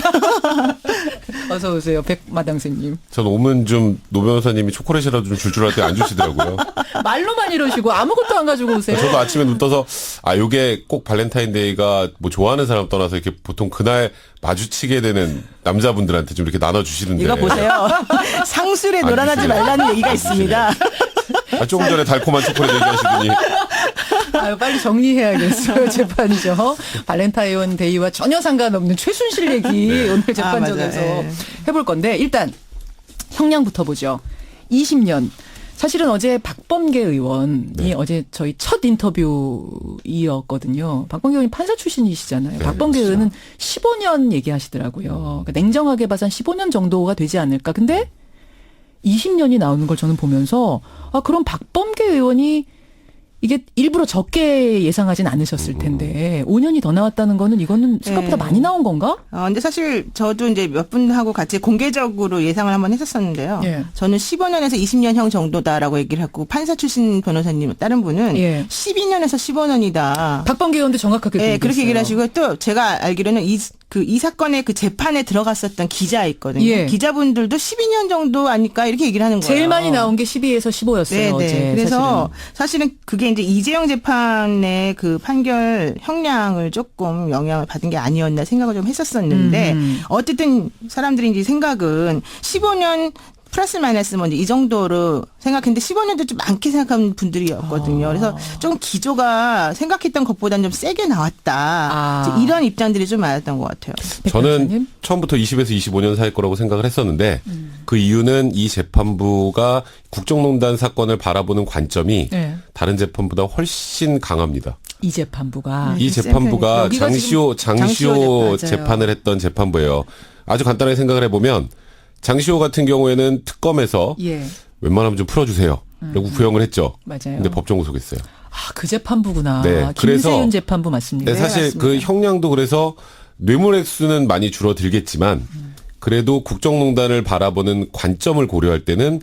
어서 오세요, 백마당새님. 전 오면 좀 노 변호사님이 초콜릿이라도 좀 줄 줄 알 때 안 주시더라고요. 말로만 이러시고 아무것도 안 가지고 오세요. 저도 아침에 눈 떠서 요게 꼭 발렌타인데이가 뭐 좋아하는 사람 떠나서 이렇게 보통 그날 마주치게 되는 남자분들한테 좀 이렇게 나눠주시는데. 이거 보세요. 상술에 놀아나지 말라는 얘기가 있습니다. 조금 전에 달콤한 초콜릿 얘기하시더니. 빨리 정리해야겠어요. 재판이죠. 발렌타인 데이와 전혀 상관없는 최순실 얘기 오늘 재판정에서 해볼 건데 일단 형량부터 보죠. 20년. 사실은 어제 박범계 의원이 어제 저희 첫 인터뷰이었거든요. 박범계 의원이 판사 출신이시잖아요. 박범계 의원은 15년 얘기하시더라고요. 그러니까 냉정하게 봐서 한 15년 정도가 되지 않을까. 근데 20년이 나오는 걸 저는 보면서 그럼 박범계 의원이 이게 일부러 적게 예상하진 않으셨을 텐데 5년이 더 나왔다는 거는 이거는 생각보다 많이 나온 건가? 근데 사실 저도 이제 몇 분하고 같이 공개적으로 예상을 한번 했었었는데요. 저는 15년에서 20년형 정도다라고 얘기를 하고 판사 출신 변호사님 다른 분은 12년에서 15년이다. 박범계 의원도 정확하게 네, 그렇게 얘기를 하시고 또 제가 알기로는 이 사건의 그 재판에 들어갔었던 기자 있거든요. 기자분들도 12년 정도 아닐까 이렇게 얘기를 하는 거예요. 제일 많이 나온 게 12에서 15였어요. 네네. 어제. 그래서 사실은 그게 이제 이재용 재판의 그 판결 형량을 조금 영향을 받은 게 아니었나 생각을 좀 했었었는데 어쨌든 사람들이 이제 생각은 15년 플러스 마이너스 뭐 이 정도로 생각했는데 15년도 좀 많게 생각하는 분들이었거든요. 그래서 좀 기조가 생각했던 것보다는 좀 세게 나왔다. 이제 이런 입장들이 좀 많았던 것 같아요. 저는 처음부터 20에서 25년 사이일 거라고 생각을 했었는데 그 이유는 이 재판부가 국정농단 사건을 바라보는 관점이 다른 재판보다 훨씬 강합니다. 이 재판부가 장시호 재판을 했던 재판부예요. 아주 간단하게 생각을 해보면 장시호 같은 경우에는 특검에서 웬만하면 좀 풀어주세요. 라고 구형을 했죠. 맞아요. 근데 법정 구속했어요. 그 재판부구나. 네, 김세윤 재판부 맞습니다. 네, 사실 맞습니다. 그 형량도 그래서 뇌물 액수는 많이 줄어들겠지만 그래도 국정농단을 바라보는 관점을 고려할 때는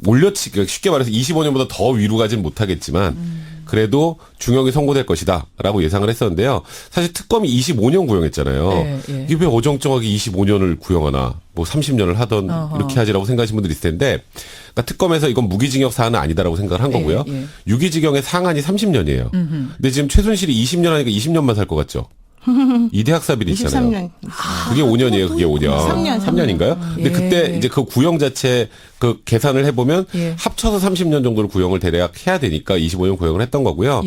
올려치기, 쉽게 말해서 25년보다 더 위로 가진 못하겠지만 그래도 중형이 선고될 것이다 라고 예상을 했었는데요. 사실 특검이 25년 구형했잖아요. 이게 왜 어정쩡하게 25년을 구형하나 뭐 30년을 하던 이렇게 하지라고 생각하시는 분들이 있을 텐데 그러니까 특검에서 이건 무기징역 사안은 아니다라고 생각을 한 거고요. 유기징역의 상한이 30년이에요. 근데 지금 최순실이 20년 하니까 20년만 살 것 같죠. 이대 학사비리 있잖아요. 23년. 그게 5년이에요. 그게 5년. 3년. 근데 그때 이제 그 구형 자체 그 계산을 해보면 합쳐서 30년 정도를 구형을 대략 해야 되니까 25년 구형을 했던 거고요.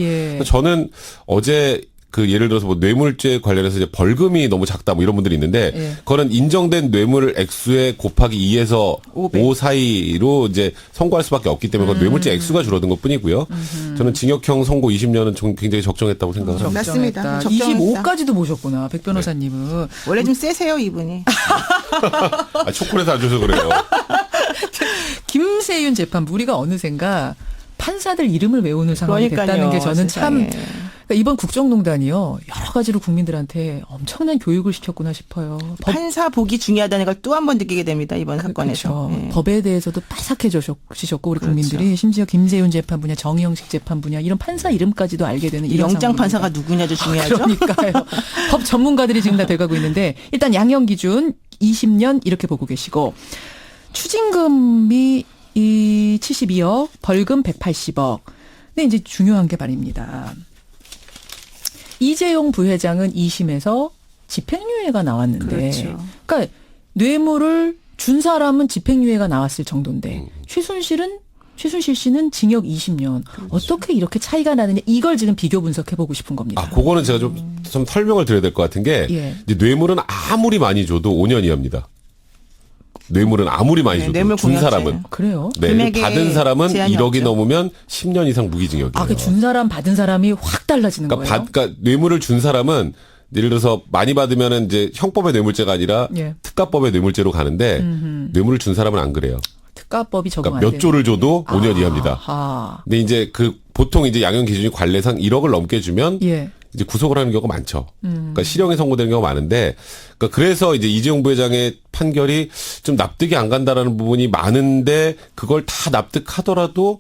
저는 어제 그 예를 들어서 뭐 뇌물죄 관련해서 이제 벌금이 너무 작다 뭐 이런 분들이 있는데 그거는 인정된 뇌물 액수에 곱하기 2에서 5 사이로 이제 선고할 수밖에 없기 때문에 그건 뇌물죄 액수가 줄어든 것뿐이고요. 저는 징역형 선고 20년은 굉장히 적정했다고 생각합니다. 맞습니다. 25까지도 모셨구나. 백 변호사님은. 원래 좀 세세요 이분이. 아, 초콜릿 안 줘서 그래요. 김세윤 재판부 우리가 어느샌가 판사들 이름을 외우는 상황이 됐다는 게 저는 참 그러니까 이번 국정농단이요 여러 가지로 국민들한테 엄청난 교육을 시켰구나 싶어요. 판사 복이 중요하다는 걸 또 한 번 느끼게 됩니다 이번 사건에서. 그렇죠. 법에 대해서도 빠삭해지셨고 우리 국민들이 심지어 김세윤 재판부냐 정의영식 재판부냐 이런 판사 이름까지도 알게 되는 이런 영장 판사가 누구냐도 중요하죠. 그러니까요. 법 전문가들이 지금 다 돼가고 있는데 일단 양형 기준 20년 이렇게 보고 계시고 추징금이 72억, 벌금 180억. 근데 이제 중요한 게 말입니다. 이재용 부회장은 2심에서 집행유예가 나왔는데, 그렇죠. 그러니까 뇌물을 준 사람은 집행유예가 나왔을 정도인데, 최순실 씨는 징역 20년. 그렇죠. 어떻게 이렇게 차이가 나느냐? 이걸 지금 비교 분석해보고 싶은 겁니다. 아, 그거는 제가 좀 설명을 드려야 될 것 같은 게, 이제 뇌물은 아무리 많이 줘도 5년 이하입니다. 뇌물은 아무리 많이 줘도 준 사람은. 그래요? 네. 받은 사람은 1억이 넘으면 10년 이상 무기징역이에요. 아, 그 준 사람 받은 사람이 확 달라지는 거예요? 그러니까 뇌물을 준 사람은 예를 들어서 많이 받으면은 이제 형법의 뇌물죄가 아니라 특가법의 뇌물죄로 가는데 뇌물을 준 사람은 안 그래요. 특가법이 적용 그러니까 안 몇 조를 줘도 5년 이하입니다. 근데 이제 그 보통 이제 양형 기준이 관례상 1억을 넘게 주면 이제 구속을 하는 경우가 많죠. 그러니까 실형에 선고되는 경우가 많은데, 그러니까 그래서 이제 이재용 부회장의 판결이 좀 납득이 안 간다라는 부분이 많은데 그걸 다 납득하더라도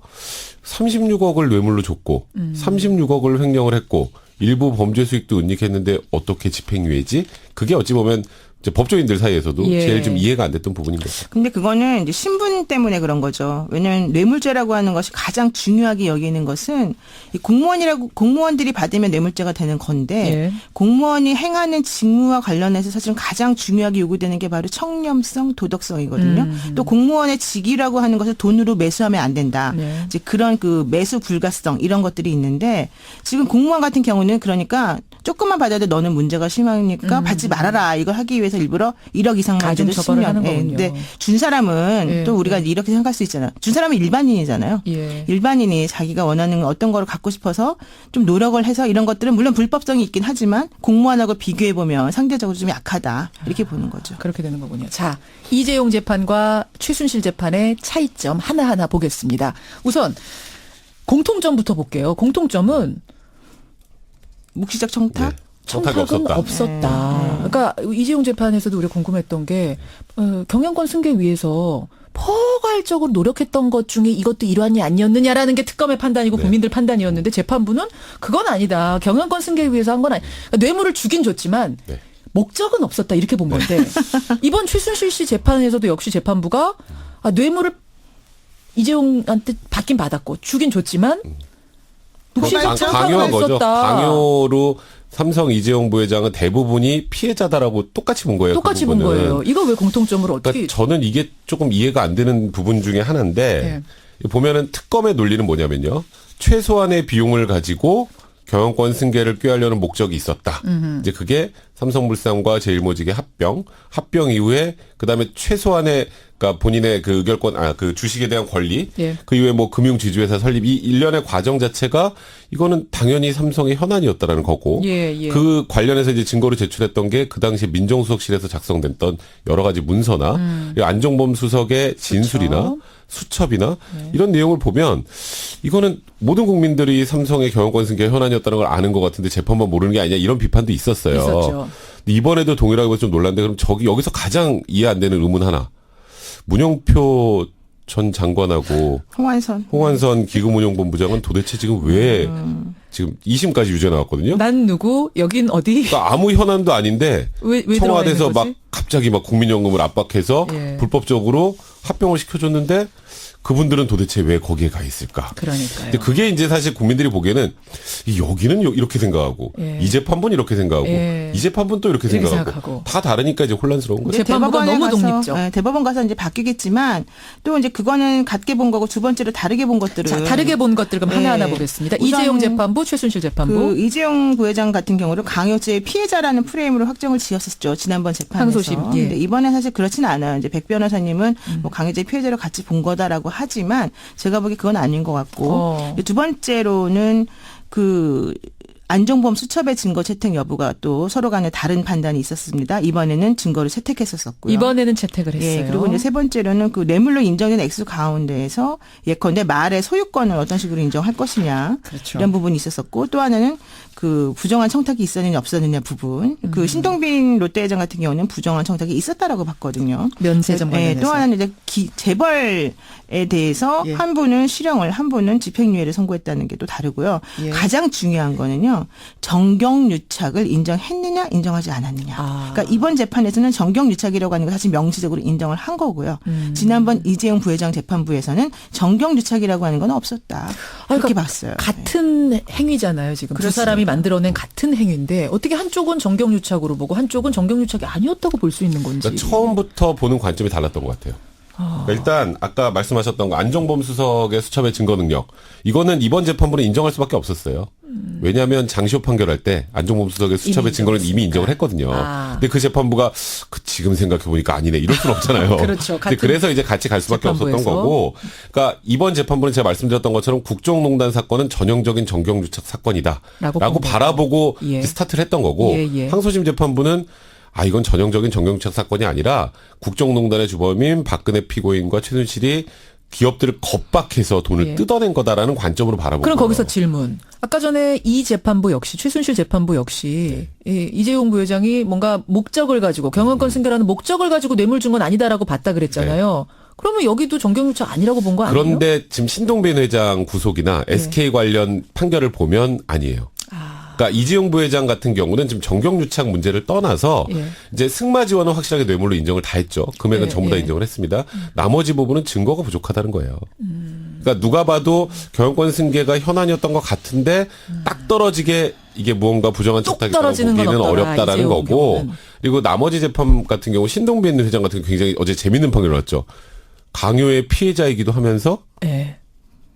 36억을 뇌물로 줬고 36억을 횡령을 했고 일부 범죄 수익도 은닉했는데 어떻게 집행유예지? 그게 어찌 보면 이제 법조인들 사이에서도 제일 좀 이해가 안 됐던 부분인 거죠. 근데 그거는 이제 신분 때문에 그런 거죠. 왜냐하면 뇌물죄라고 하는 것이 가장 중요하게 여기는 것은 이 공무원들이 받으면 뇌물죄가 되는 건데 공무원이 행하는 직무와 관련해서 사실은 가장 중요하게 요구되는 게 바로 청렴성, 도덕성이거든요. 또 공무원의 직위라고 하는 것을 돈으로 매수하면 안 된다. 이제 그런 그 매수 불가성 이런 것들이 있는데 지금 공무원 같은 경우는 그러니까 조금만 받아도 너는 문제가 심하니까 받지 말아라. 이걸 하기 위해서 일부러 1억 이상만 가중 줘도 처벌을 10년. 하는 거군요. 근데 준 사람은 또 우리가 이렇게 생각할 수 있잖아요. 준 사람은 일반인이잖아요. 일반인이 자기가 원하는 어떤 거를 갖고 싶어서 좀 노력을 해서 이런 것들은 물론 불법성이 있긴 하지만 공무원하고 비교해 보면 상대적으로 좀 약하다. 이렇게 보는 거죠. 그렇게 되는 거군요. 자, 이재용 재판과 최순실 재판의 차이점 하나하나 보겠습니다. 우선 공통점부터 볼게요. 공통점은 묵시적 청탁? 청탁은 없었다. 그러니까 이재용 재판에서도 우리가 궁금했던 게 경영권 승계 위해서 포괄적으로 노력했던 것 중에 이것도 일환이 아니었느냐라는 게 특검의 판단이고 국민들 판단이었는데 재판부는 그건 아니다. 경영권 승계 위해서 한 건 아니. 그러니까 뇌물을 주긴 줬지만 목적은 없었다 이렇게 본 건데 이번 최순실 씨 재판에서도 역시 재판부가 뇌물을 이재용한테 받긴 받았고 주긴 줬지만 강요한 거죠. 강요로 삼성 이재용 부회장은 대부분이 피해자다라고 똑같이 본 거예요. 똑같이 본 거예요. 이거 왜 공통점으로 어떻게? 그러니까 저는 이게 조금 이해가 안 되는 부분 중에 하나인데 보면은 특검의 논리는 뭐냐면요. 최소한의 비용을 가지고 경영권 승계를 꾀하려는 목적이 있었다. 이제 그게 삼성물산과 제일모직의 합병 이후에 그다음에 최소한의 그러니까 본인의 그 의결권 그 주식에 대한 권리 그 이후에 뭐 금융 지주회사 설립 이 일련의 과정 자체가 이거는 당연히 삼성의 현안이었다라는 거고 그 관련해서 이제 증거로 제출했던 게 그 당시 민정수석실에서 작성됐던 여러 가지 문서나 안종범 수석의 진술이나 수첩이나 이런 내용을 보면 이거는 모든 국민들이 삼성의 경영권 승계 현안이었다는 걸 아는 것 같은데 재판만 모르는 게 아니냐 이런 비판도 있었어요. 있었죠. 이번에도 동일하게 좀 놀랐는데 그럼 여기서 가장 이해 안 되는 의문 하나. 문영표 전 장관하고 홍완선 기금운용본부장은 도대체 지금 왜 지금 2심까지 유죄 나왔거든요. 난 누구? 여긴 어디? 그러니까 아무 현안도 아닌데 왜 청와대에서 막 갑자기 막 국민연금을 압박해서 불법적으로 합병을 시켜줬는데 그분들은 도대체 왜 거기에 가 있을까? 그러니까요. 근데 그게 이제 사실 국민들이 보기에는 여기는 이렇게 생각하고 예. 이 재판부는 이렇게 생각하고 예. 이 재판부는 또 이렇게 이렇게 생각하고 생각하고. 다 다르니까 이제 혼란스러운 거죠. 재판부가 너무 독립적. 네, 대법원 가서 이제 바뀌겠지만 또 이제 그거는 같게 본 거고 두 번째로 다르게 본 것들은 자, 다르게 본 것들 그럼 네. 하나하나 보겠습니다. 우선 이재용 재판부, 최순실 재판부. 그 이재용 부회장 같은 경우는 강요죄 피해자라는 프레임으로 확정을 지었었죠. 지난번 재판에서. 항소심, 예. 근데 이번에 사실 그렇지는 않아요. 이제 백 변호사님은 뭐 강요죄 피해자를 같이 본 거다라고 하지만 제가 보기에 그건 아닌 것 같고 두 번째로는 그 안종범 수첩의 증거 채택 여부가 또 서로 간에 다른 판단이 있었습니다. 이번에는 증거를 채택했었고요. 이번에는 채택을 했어요. 예, 그리고 이제 세 번째로는 그 뇌물로 인정된 액수 가운데에서 예컨대 말의 소유권을 어떤 식으로 인정할 것이냐 그렇죠. 이런 부분이 있었었고 또 하나는 그 부정한 청탁이 있었느냐 없었느냐 부분. 그 신동빈 롯데회장 같은 경우는 부정한 청탁이 있었다라고 봤거든요. 면세점 관련해서. 예, 또 하나는 이제 재벌에 대해서 예. 한 분은 실형을 한 분은 집행유예를 선고했다는 게 또 다르고요. 예. 가장 중요한 거는요. 정경유착을 인정했느냐 인정하지 않았느냐. 아. 그러니까 이번 재판에서는 정경유착이라고 하는 거 사실 명시적으로 인정을 한 거고요. 지난번 이재용 부회장 재판부에서는 정경유착이라고 하는 건 없었다. 그렇게 그러니까 봤어요. 같은 행위잖아요. 지금 두 그렇습니다. 사람이 만들어낸 같은 행위인데 어떻게 한쪽은 정경유착으로 보고 한쪽은 정경유착이 아니었다고 볼 수 있는 건지. 그러니까 처음부터 보는 관점이 달랐던 것 같아요. 그러니까 일단 아까 말씀하셨던 거 안종범 수석의 수첩의 증거 능력 이거는 이번 재판부는 인정할 수밖에 없었어요. 왜냐하면 장시호 판결할 때 안종범 수석의 수첩의 증거는 이미 인정을 했거든요. 근데 그 재판부가 지금 생각해 보니까 아니네 이럴 수는 없잖아요. 그렇죠. 근데 그래서 이제 같이 갈 수밖에 재판부에서. 없었던 거고. 그러니까 이번 재판부는 제가 말씀드렸던 것처럼 국정농단 사건은 전형적인 정경유착 사건이다라고 라고 바라보고 예. 스타트를 했던 거고 예. 항소심 재판부는 이건 전형적인 정경유착 사건이 아니라 국정농단의 주범인 박근혜 피고인과 최순실이 기업들을 겁박해서 돈을 예. 뜯어낸 거다라는 관점으로 바라보고. 그럼 거기서 질문. 아까 전에 이 재판부 역시 최순실 재판부 역시 이 이재용 부회장이 뭔가 목적을 가지고 경영권 승계라는 목적을 가지고 뇌물 준 건 아니다라고 봤다 그랬잖아요. 그러면 여기도 정경유착 아니라고 본 거 아니에요? 그런데 지금 신동빈 회장 구속이나 SK 관련 판결을 보면 아니에요. 그러니까 이재용 부회장 같은 경우는 지금 정경유착 문제를 떠나서 예. 이제 승마 지원은 확실하게 뇌물로 인정을 다 했죠. 금액은 예, 전부 다 예. 인정을 했습니다. 나머지 부분은 증거가 부족하다는 거예요. 그러니까 누가 봐도 경영권 승계가 현안이었던 것 같은데 딱 떨어지게 이게 무언가 부정한 똑 척탁이라고 떨어지는 건 보기는 없더라, 어렵다라는 이재용 거고. 경우는. 그리고 나머지 재판 같은 경우 신동빈 회장 같은 경우 굉장히 어제 재밌는 판결을 났죠. 강요의 피해자이기도 하면서 예.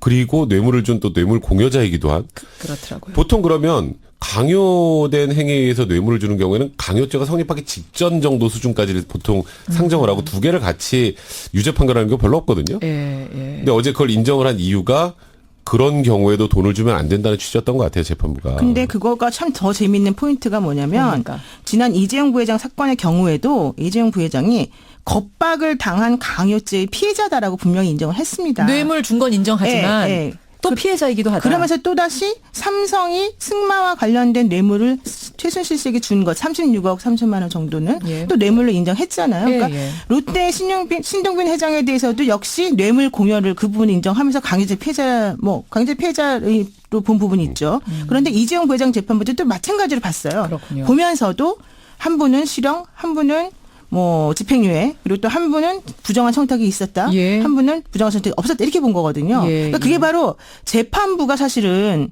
그리고 뇌물을 준 또 뇌물 공여자이기도 한. 그렇더라고요. 보통 그러면 강요된 행위에 의해서 뇌물을 주는 경우에는 강요죄가 성립하기 직전 정도 수준까지를 보통 상정을 하고 두 개를 같이 유죄 판결하는 게 별로 없거든요. 예. 근데 어제 그걸 인정을 한 이유가 그런 경우에도 돈을 주면 안 된다는 취지였던 것 같아요, 재판부가. 근데 그거가 참 더 재밌는 포인트가 뭐냐면 그러니까. 지난 이재용 부회장 사건의 경우에도 이재용 부회장이 겁박을 당한 강요죄의 피해자다라고 분명히 인정을 했습니다. 뇌물 준 건 인정하지만 예, 예. 또 피해자이기도 하다. 그러면서 또다시 삼성이 승마와 관련된 뇌물을 최순실 씨에게 준 것 36억 3천만 원 정도는 예. 또 뇌물로 인정했잖아요. 그러니까 예. 롯데 신동빈 회장에 대해서도 역시 뇌물 공여를 그 부분 인정하면서 강제 피해자로 본 부분이 있죠. 그런데 이재용 부회장 재판부도 또 마찬가지로 봤어요. 그렇군요. 보면서도 한 분은 실형, 한 분은 뭐 집행유예, 그리고 또 한 분은 부정한 청탁이 있었다, 예. 한 분은 부정한 청탁이 없었다 이렇게 본 거거든요. 예, 그러니까 그게 바로 재판부가 사실은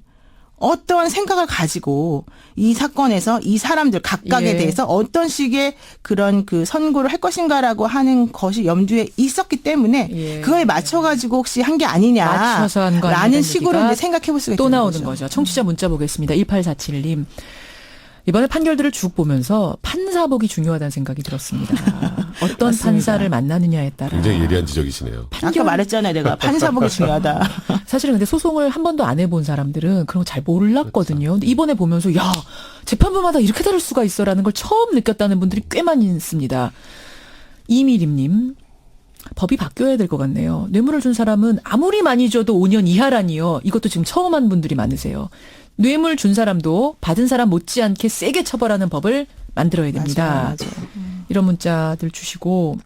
어떤 생각을 가지고 이 사건에서 이 사람들 각각에 예. 대해서 어떤 식의 그런 그 선고를 할 것인가라고 하는 것이 염두에 있었기 때문에 예. 그거에 맞춰가지고 혹시 한 게 맞춰서 한 거 아니냐라는 아니냐는 식으로 얘기가 이제 생각해 볼 수가 또 있는 나오는 거죠. 청취자 문자 보겠습니다. 1847님. 이번에 판결들을 쭉 보면서 판사복이 중요하다는 생각이 들었습니다. 어떤 맞습니다. 판사를 만나느냐에 따라. 굉장히 예리한 지적이시네요. 아까 말했잖아요, 내가 판사복이 중요하다. 사실은 근데 소송을 한 번도 안 해본 사람들은 그런 거 잘 몰랐거든요. 근데 이번에 보면서 야 재판부마다 이렇게 다를 수가 있어라는 걸 처음 느꼈다는 분들이 꽤 많이 있습니다. 이미림님. 법이 바뀌어야 될 것 같네요. 뇌물을 준 사람은 아무리 많이 줘도 5년 이하라니요. 이것도 지금 처음 한 분들이 많으세요. 뇌물 준 사람도 받은 사람 못지않게 세게 처벌하는 법을 만들어야 됩니다. 맞아요. 이런 문자들 주시고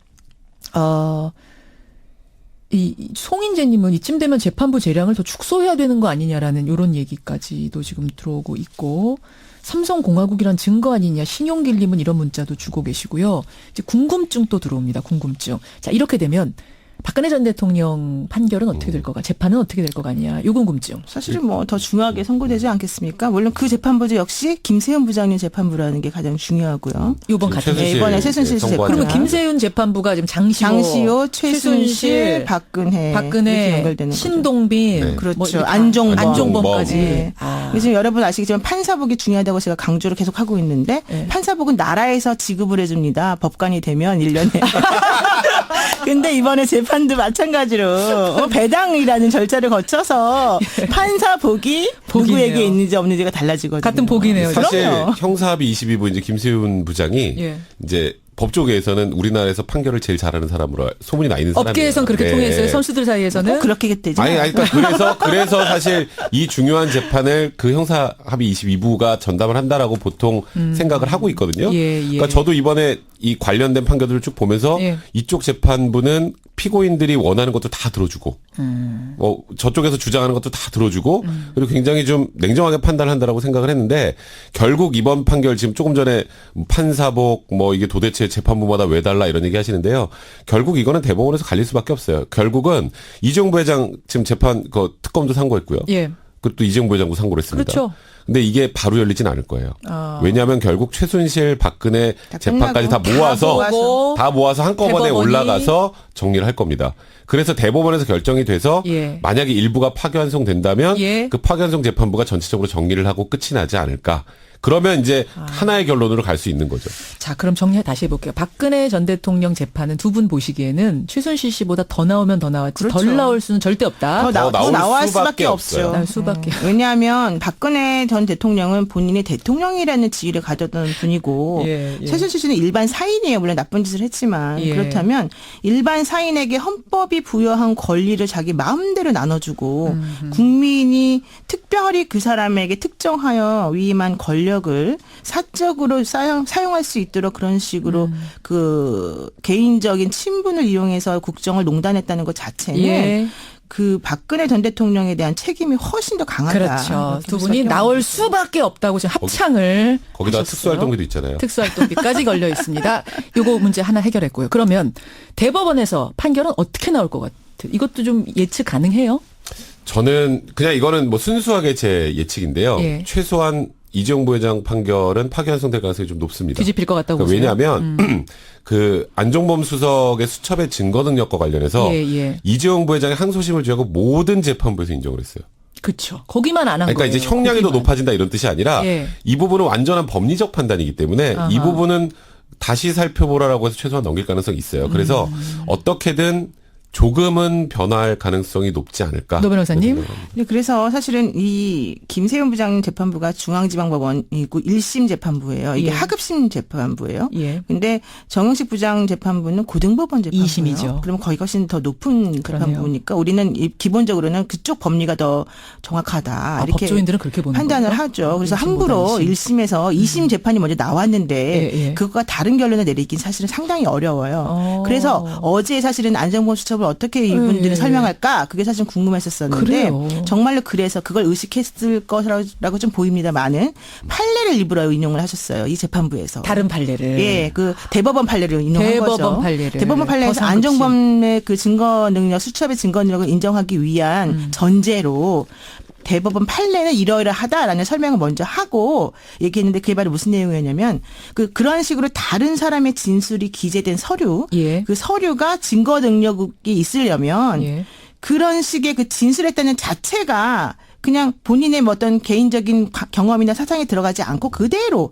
이 송인재님은 이쯤 되면 재판부 재량을 더 축소해야 되는 거 아니냐라는 이런 얘기까지도 지금 들어오고 있고 삼성공화국이란 증거 아니냐 신용길님은 이런 문자도 주고 계시고요. 이제 궁금증 또 들어옵니다. 궁금증. 자 이렇게 되면 박근혜 전 대통령 판결은 어떻게 될 거가, 재판은 어떻게 될 거 같냐, 요 궁금증. 사실은 뭐 더 중요하게 선고되지 않겠습니까? 물론 그 재판부도 역시 김세윤 부장님 재판부라는 게 가장 중요하고요. 이번 같은 네, 이번에 최순실 씨 재판. 그러면 김세윤 재판부가 지금 장시호, 최순실, 박근혜 이렇게 연결되는 신동빈, 네. 그렇죠. 뭐 안종범까지. 네. 그래서 여러분 아시겠지만 판사복이 중요하다고 제가 강조를 계속 하고 있는데 네. 판사복은 나라에서 지급을 해줍니다. 법관이 되면 1년에. 근데 이번에 재판도 마찬가지로 배당이라는 절차를 거쳐서 판사복이 누구에게 있는지 없는지가 달라지거든요. 같은 복이네요. 사실 그럼요. 형사합의 22부 이제 김세윤 부장이 예. 이제 법조계에서는 우리나라에서 판결을 제일 잘하는 사람으로 소문이 나 있는 사람이에요. 업계에선 그렇게 네. 통했어요. 선수들 사이에서는. 그렇게 되죠. 아니, 그러니까 그래서 사실 이 중요한 재판을 그 형사합의 22부가 전담을 한다라고 보통 생각을 하고 있거든요. 예. 그러니까 저도 이번에 이 관련된 판결들을 쭉 보면서 예. 이쪽 재판부는 피고인들이 원하는 것도 다 들어주고, 저쪽에서 주장하는 것도 다 들어주고, 그리고 굉장히 좀 냉정하게 판단한다라고 생각을 했는데, 결국 이번 판결 지금 조금 전에 판사복, 이게 도대체 재판부마다 왜 달라 이런 얘기 하시는데요. 결국 이거는 대법원에서 갈릴 수밖에 없어요. 결국은 이재용 부회장 지금 재판, 특검도 상고했고요. 예. 그리고 또 이재용 부회장도 상고를 했습니다. 그렇죠. 근데 이게 바로 열리진 않을 거예요. 왜냐하면 결국 최순실, 박근혜 재판까지 다 모아서 한꺼번에 대법원이 올라가서 정리를 할 겁니다. 그래서 대법원에서 결정이 돼서 예. 만약에 일부가 파기환송된다면 예. 그 파기환송 재판부가 전체적으로 정리를 하고 끝이 나지 않을까. 그러면 이제 하나의 결론으로 갈 수 있는 거죠. 자, 그럼 정리 다시 해볼게요. 박근혜 전 대통령 재판은 두 분 보시기에는 최순실 씨보다 더 나오면 더 나왔지 그렇죠. 덜 나올 수는 절대 없다. 더 나올 나올 수밖에 수밖에 없어요. 없죠. 나올 수밖에. 왜냐하면 박근혜 전 대통령은 본인이 대통령이라는 지위를 가졌던 분이고 예. 최순실 씨는 일반 사인이에요. 물론 나쁜 짓을 했지만 예. 그렇다면 일반 사인에게 헌법이 부여한 권리를 자기 마음대로 나눠주고 국민이 특별히 그 사람에게 특정하여 위임한 권력을 사적으로 사용할 수 있도록 그런 식으로 그 개인적인 친분을 이용해서 국정을 농단했다는 것 자체는 예. 그 박근혜 전 대통령에 대한 책임이 훨씬 더 강하다. 그렇죠. 두 분이 나올 수밖에 없다고 지금 합창을 거기다 하셨어요. 특수활동비도 있잖아요. 특수활동비까지 걸려 있습니다. 요거 문제 하나 해결했고요. 그러면 대법원에서 판결은 어떻게 나올 것 같아요? 이것도 좀 예측 가능해요? 저는 그냥 이거는 순수하게 제 예측인데요. 예. 최소한 이재용 부회장 판결은 파기환송될 가능성이 좀 높습니다. 뒤집힐 것 같다고 보세요? 왜냐하면 그 안종범 수석의 수첩의 증거 능력과 관련해서 예. 이재용 부회장의 항소심을 제하고 모든 재판부에서 인정을 했어요. 그렇죠. 거기만 안 한 그러니까 거예요. 이제 형량이 더 높아진다 이런 뜻이 아니라 예. 이 부분은 완전한 법리적 판단이기 때문에 이 부분은 다시 살펴보라라고 해서 최소한 넘길 가능성이 있어요. 그래서 어떻게든 조금은 변화할 가능성이 높지 않을까. 노 변호사님. 네, 그래서 사실은 이 김세윤 부장 재판부가 중앙지방법원이고 1심 재판부예요. 이게 예. 하급심 재판부예요. 예. 근데 정영식 부장 재판부는 고등법원 재판부예요. 2심이죠. 그러면 거의 훨씬 더 높은 그러네요. 재판부니까 우리는 기본적으로는 그쪽 법리가 더 정확하다. 이렇게 법조인들은 그렇게 보는 판단을 거예요? 하죠. 그래서 1심보다 함부로 2심. 1심에서 2심 재판이 먼저 나왔는데 예. 그거가 다른 결론을 내리긴 사실은 상당히 어려워요. 그래서 어제 사실은 안정범 수첩을 어떻게 이분들은 예. 설명할까 그게 사실 궁금했었었는데 그래요. 정말로 그래서 그걸 의식했을 거라고 좀 보입니다만은 판례를 일부러 인용을 하셨어요. 이 재판부에서. 다른 판례를. 예, 그 대법원 판례를 인용한 대법원 거죠. 판례를. 대법원 판례에서 허상급식. 안정범의 그 증거 능력, 수첩의 증거 능력을 인정하기 위한 전제로 대법원 판례는 이러이러하다라는 설명을 먼저 하고 얘기했는데 그게 바로 무슨 내용이었냐면 그런 식으로 다른 사람의 진술이 기재된 서류, 예. 그 서류가 증거 능력이 있으려면 예. 그런 식의 그 진술했다는 자체가 그냥 본인의 어떤 개인적인 경험이나 사상에 들어가지 않고 그대로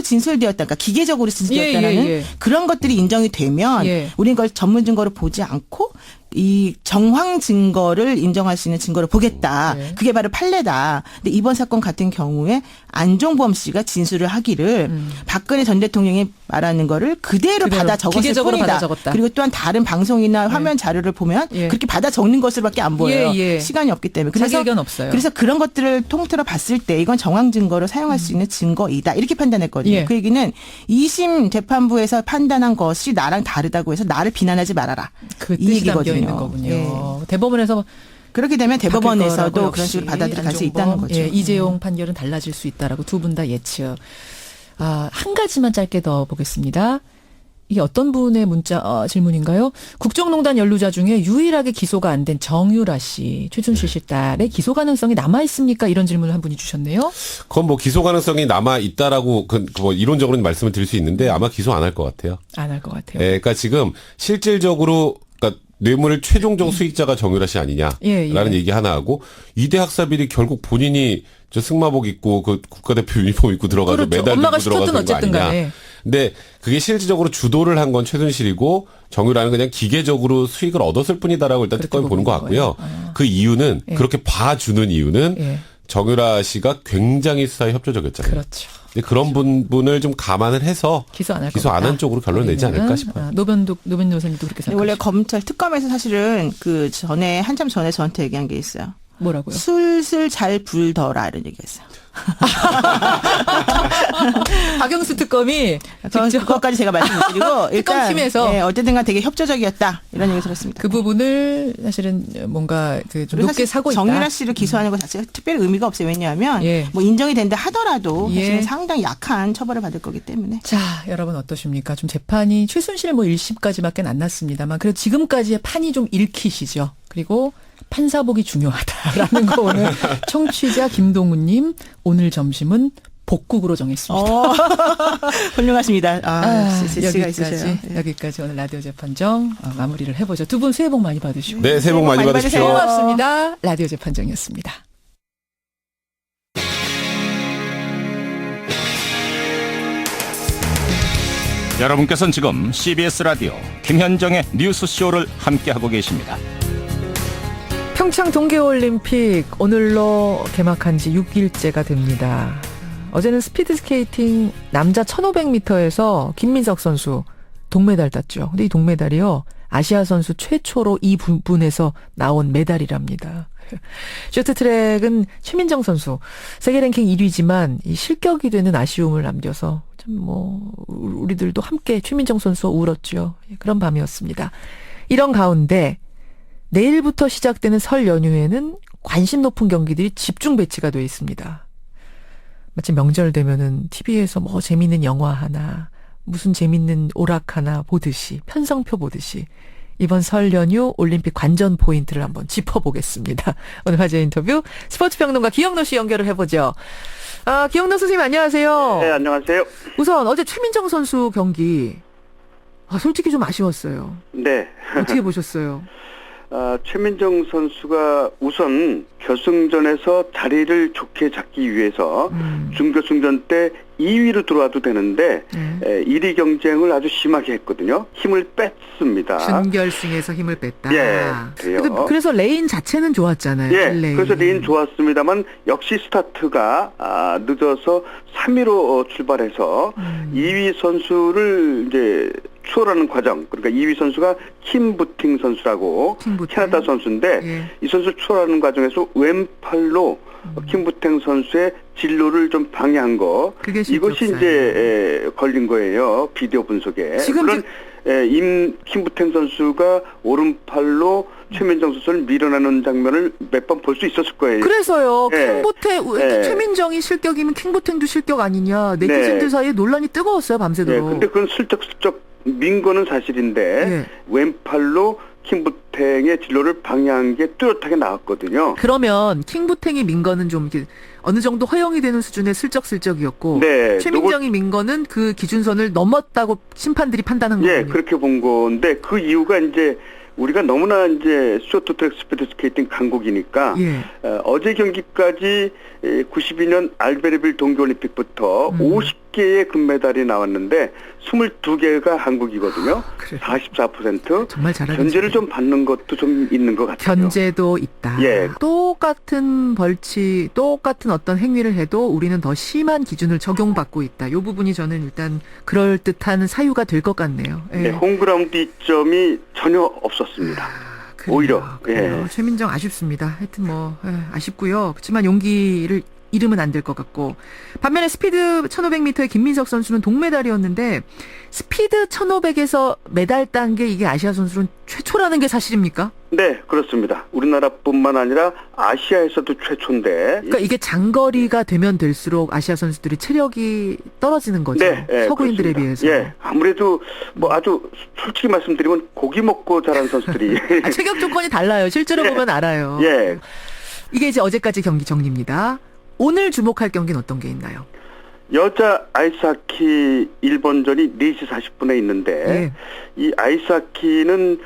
진술되었다. 그러니까 기계적으로 진술되었다는 예. 그런 것들이 인정이 되면 예. 우리는 그걸 전문 증거로 보지 않고 이 정황 증거를 인정할 수 있는 증거를 보겠다. 네. 그게 바로 판례다. 근데 이번 사건 같은 경우에 안종범 씨가 진술을 하기를 박근혜 전 대통령이 말하는 거를 그대로 받아 적었을 기계적으로 뿐이다. 받아 적었다. 그리고 또한 다른 방송이나 화면 자료를 보면 예. 그렇게 받아 적는 것으로밖에 안 보여요. 예. 시간이 없기 때문에. 자기 의견 없어요. 그래서 그런 것들을 통틀어 봤을 때 이건 정황 증거로 사용할 수 있는 증거이다. 이렇게 판단했거든요. 예. 그 얘기는 2심 재판부에서 판단한 것이 나랑 다르다고 해서 나를 비난하지 말아라. 그 이 뜻이 담겨 얘기거든요. 있는 거군요. 예. 대법원에서 그렇게 되면 바뀔 대법원에서도 거라고 그런 식으로 역시 받아들일 수 안종범, 있다는 거죠. 예, 이재용 판결은 달라질 수 있다라고 두 분 다 예측. 한 가지만 짧게 더 보겠습니다. 이게 어떤 분의 질문인가요? 국정농단 연루자 중에 유일하게 기소가 안 된 정유라 씨, 최순실 씨 딸의 기소 가능성이 남아 있습니까? 이런 질문을 한 분이 주셨네요. 그건 뭐 기소 가능성이 남아 있다라고 뭐 이론적으로는 말씀을 드릴 수 있는데 아마 기소 안 할 것 같아요. 안 할 것 같아요. 예, 그러니까 지금 실질적으로 그러니까 뇌물의 최종적 수익자가 정유라 씨 아니냐라는 얘기 하나 하고 이대 학사비리 결국 본인이 저 승마복 입고 그 국가대표 유니폼 입고 들어가서 그렇죠. 메달 엄마가 들고 들어가서 거 어쨌든 아니냐. 간에. 근데 그게 실질적으로 주도를 한 건 최순실이고 정유라는 그냥 기계적으로 수익을 얻었을 뿐이다라고 일단 특검이 보는 것 같고요. 그 이유는 그렇게 봐주는 이유는 정유라 씨가 굉장히 수사에 협조적이었잖아요. 그렇죠. 근데 그런 부분을 좀 감안을 해서 기소 안 한 쪽으로 결론을 내지 않을까 싶어요. 노변 노선님도 그렇게 생각하시죠? 원래 검찰 특검에서 사실은 그 전에 한참 전에 저한테 얘기한 게 있어요. 뭐라고요? 술술 잘 불더라 이런 얘기했어요. 박영수 특검이 직접 그것까지 제가 말씀드리고 일단 특검팀에서 네, 어쨌든간 되게 협조적이었다 이런 얘기 들었습니다. 그 부분을 사실은 뭔가 그 좀 높게 사고 있다. 정유라 씨를 기소하는 것 자체가 특별히 의미가 없어요. 왜냐하면 뭐 인정이 된다 하더라도 사실은 상당히 약한 처벌을 받을 거기 때문에. 자, 여러분 어떠십니까? 좀 재판이 최순실 뭐 1심까지밖에 안 났습니다만 그래도 지금까지의 판이 좀 읽히시죠. 그리고 판사복이 중요하다라는 거 오늘 청취자 김동훈님 오늘 점심은 복국으로 정했습니다. 훌륭하십니다. 여기까지 오늘 라디오 재판정 마무리를 해보죠. 두 분 새해 복 많이 받으시고. 네, 새해 복 많이 받으십시오. 고맙습니다. 라디오 재판정이었습니다. 여러분께서는 지금 CBS 라디오 김현정의 뉴스쇼를 함께하고 계십니다. 평창 동계올림픽 오늘로 개막한 지 6일째가 됩니다. 어제는 스피드스케이팅 남자 1500m에서 김민석 선수 동메달 땄죠. 근데 이 동메달이요. 아시아 선수 최초로 이 부분에서 나온 메달이랍니다. 쇼트트랙은 최민정 선수 세계 랭킹 1위지만 이 실격이 되는 아쉬움을 남겨서 좀 뭐 우리들도 함께 최민정 선수와 울었죠. 그런 밤이었습니다. 이런 가운데 내일부터 시작되는 설 연휴에는 관심 높은 경기들이 집중 배치가 돼 있습니다. 마치 명절 되면은 TV에서 뭐 재밌는 영화 하나, 무슨 재밌는 오락 하나 보듯이, 편성표 보듯이 이번 설 연휴 올림픽 관전 포인트를 한번 짚어보겠습니다. 오늘 화제 인터뷰 스포츠평론가 기영로 씨 연결을 해보죠. 기영로 선생님 안녕하세요. 네, 안녕하세요. 우선 어제 최민정 선수 경기 솔직히 좀 아쉬웠어요. 네. 어떻게 보셨어요? 최민정 선수가 우선 결승전에서 자리를 좋게 잡기 위해서 준결승전 때 2위로 들어와도 되는데 1위 경쟁을 아주 심하게 했거든요. 힘을 뺐습니다. 준결승에서 힘을 뺐다. 예, 그래요. 그래서 레인 자체는 좋았잖아요. 예, 레인. 그래서 레인 좋았습니다만 역시 스타트가 늦어서 3위로 출발해서 2위 선수를 이제 추월하는 과정, 그러니까 2위 선수가 킴 부팅 선수라고 캐나다 선수인데 이 선수 추월하는 과정에서 왼팔로 킴 부팅 선수의 진로를 좀 방해한 거, 이것이 이제 걸린 거예요. 비디오 분석에. 물론 킴 부팅 선수가 오른팔로 최민정 선수를 밀어내는 장면을 몇 번 볼 수 있었을 거예요. 그래서요. 최민정이 실격이면 킹보탱도 실격 아니냐. 네티즌들 사이에 논란이 뜨거웠어요. 밤새도록. 근데 그건 슬쩍슬쩍 민 거는 사실인데 왼팔로 킹부탱의 진로를 방해한 게 뚜렷하게 나왔거든요. 그러면 킹부탱이 민 거는 좀 이렇게 어느 정도 허용이 되는 수준의 슬쩍슬쩍이었고 최민정이 민 거는 그 기준선을 넘었다고 심판들이 판단한 거예요. 그렇게 본 건데 그 이유가 이제 우리가 너무나 이제 쇼트트랙 스피드스케이팅 강국이니까 어제 경기까지 92년 알베르빌 동계올림픽부터 50개의 금메달이 나왔는데 22개가 한국이거든요. 44%. 정말 잘하는 견제를 좀 받는 것도 좀 있는 것 같아요. 견제도 있다. 똑같은 벌칙, 똑같은 어떤 행위를 해도 우리는 더 심한 기준을 적용받고 있다. 이 부분이 저는 일단 그럴듯한 사유가 될 것 같네요. 홈그라운드 이점이 전혀 없었습니다. 오히려. 최민정 아쉽습니다. 하여튼 아쉽고요. 그렇지만 용기를 잃으면 안 될 것 같고. 반면에 스피드 1500m의 김민석 선수는 동메달이었는데 스피드 1500에서 메달 딴 게 이게 아시아 선수는 최초라는 게 사실입니까? 네, 그렇습니다. 우리나라뿐만 아니라 아시아에서도 최초인데. 그러니까 이게 장거리가 되면 될수록 아시아 선수들이 체력이 떨어지는 거죠. 네, 서구인들에 그렇습니다. 비해서. 예, 아무래도 뭐 아주 솔직히 말씀드리면 고기 먹고 자란 선수들이. 체격 조건이 달라요. 실제로 보면 알아요. 예. 이게 이제 어제까지 경기 정리입니다. 오늘 주목할 경기는 어떤 게 있나요? 여자 아이스하키 일본전이 4시 40분에 있는데 이 아이스하키는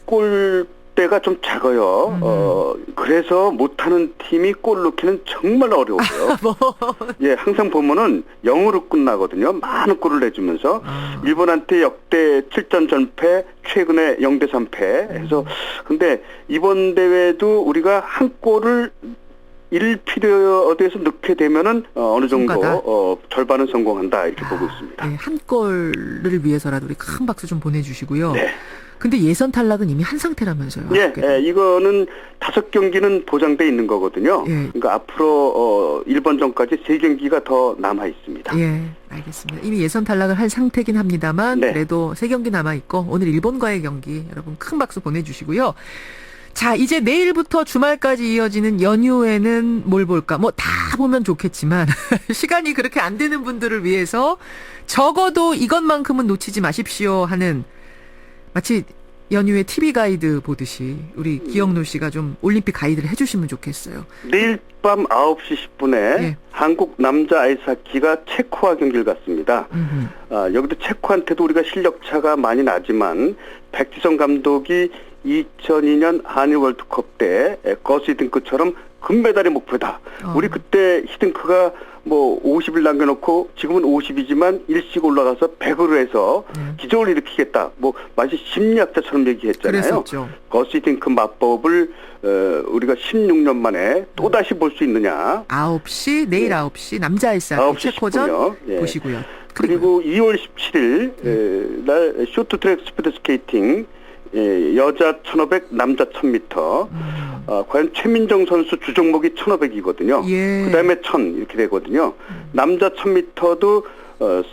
골대가 좀 작아요. 그래서 못하는 팀이 골 넣기는 정말 어려워요. 예, 항상 보면은 0으로 끝나거든요. 많은 골을 내주면서 일본한테 역대 7전 전패, 최근에 0대 3패 해서 근데 이번 대회도 우리가 한 골을 1피리어드에서 넣게 되면은 어느 정도 절반은 성공한다 이렇게 보고 있습니다. 네, 한 골을 위해서라도 우리 큰 박수 좀 보내주시고요. 네. 근데 예선 탈락은 이미 한 상태라면서요. 예, 이거는 5경기는 보장돼 있는 거거든요. 그러니까 앞으로 일본전까지 3경기가 더 남아 있습니다. 예, 알겠습니다. 이미 예선 탈락을 한 상태긴 합니다만 그래도 3경기 남아 있고 오늘 일본과의 경기 여러분 큰 박수 보내주시고요. 자, 이제 내일부터 주말까지 이어지는 연휴에는 뭘 볼까? 뭐 다 보면 좋겠지만 시간이 그렇게 안 되는 분들을 위해서 적어도 이것만큼은 놓치지 마십시오 하는 마치 연휴에 TV 가이드 보듯이 우리 기영노 씨가 좀 올림픽 가이드를 해주시면 좋겠어요. 내일 밤 9시 10분에 한국 남자 아이스하키가 체코와 경기를 갖습니다. 여기도 체코한테도 우리가 실력차가 많이 나지만 백지성 감독이 2002년 한일 월드컵 때 거스 히딩크처럼 금메달이 목표다. 우리 그때 히딩크가 뭐 50을 남겨놓고 지금은 50이지만 일찍 올라가서 100으로 해서 기적을 일으키겠다. 뭐 마치 심리학자처럼 얘기했잖아요. 그랬었죠. 거스 히딩크 마법을 우리가 16년 만에 또다시 볼 수 있느냐. 9시 내일 9시 남자 아이스하키 체코전 보시고요. 그리고 2월 17일 날 쇼트트랙 스피드 스케이팅 여자 1500, 남자 1000m. 과연 최민정 선수 주종목이 1500이거든요. 그다음에 1000 이렇게 되거든요. 남자 1000m도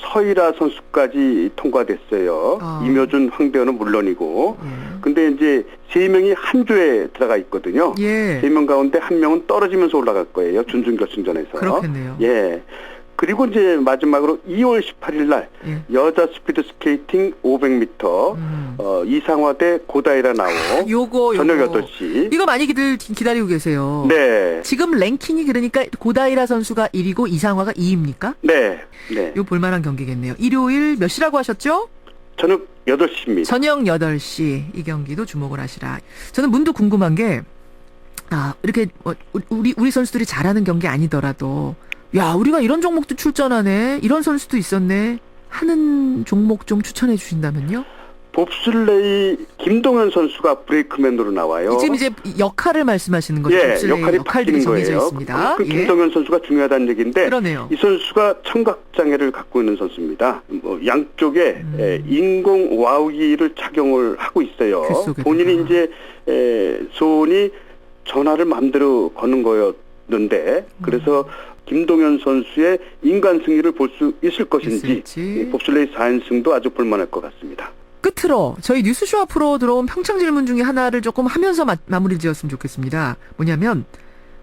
서일아 선수까지 통과됐어요. 이묘준, 황대현은 물론이고. 근데 이제 3명이 한 조에 들어가 있거든요. 3명 가운데 1명은 떨어지면서 올라갈 거예요. 준중결승전에서. 그렇겠네요. 예. 그리고 이제 마지막으로 2월 18일 날 여자 스피드 스케이팅 500m 이상화 대 고다이라 나오 요거 저녁 8시. 이거 많이 기다리고 계세요. 네. 지금 랭킹이 그러니까 고다이라 선수가 1위고 이상화가 2위입니까? 네. 네. 요 볼만한 경기겠네요. 일요일 몇 시라고 하셨죠? 저녁 8시입니다. 저녁 8시 이 경기도 주목을 하시라. 저는 문득 궁금한 게 이렇게 우리 선수들이 잘하는 경기 아니더라도 야, 우리가 이런 종목도 출전하네. 이런 선수도 있었네. 하는 종목 좀 추천해 주신다면요? 봅슬레이 김동현 선수가 브레이크맨으로 나와요. 지금 이제 역할을 말씀하시는 거죠? 역할이 역할들이 정해져 있습니다. 김동현 선수가 중요하다는 얘기인데 그러네요. 이 선수가 청각장애를 갖고 있는 선수입니다. 뭐 양쪽에 인공 와우기를 착용을 하고 있어요. 본인이 이제 손이 전화를 마음대로 거는 거였는데 그래서 김동현 선수의 인간 승리를 볼 수 있을 것인지 봅슬레이 4연승도 아주 볼만할 것 같습니다. 끝으로 저희 뉴스쇼 앞으로 들어온 평창 질문 중에 하나를 조금 하면서 마무리 지었으면 좋겠습니다. 뭐냐면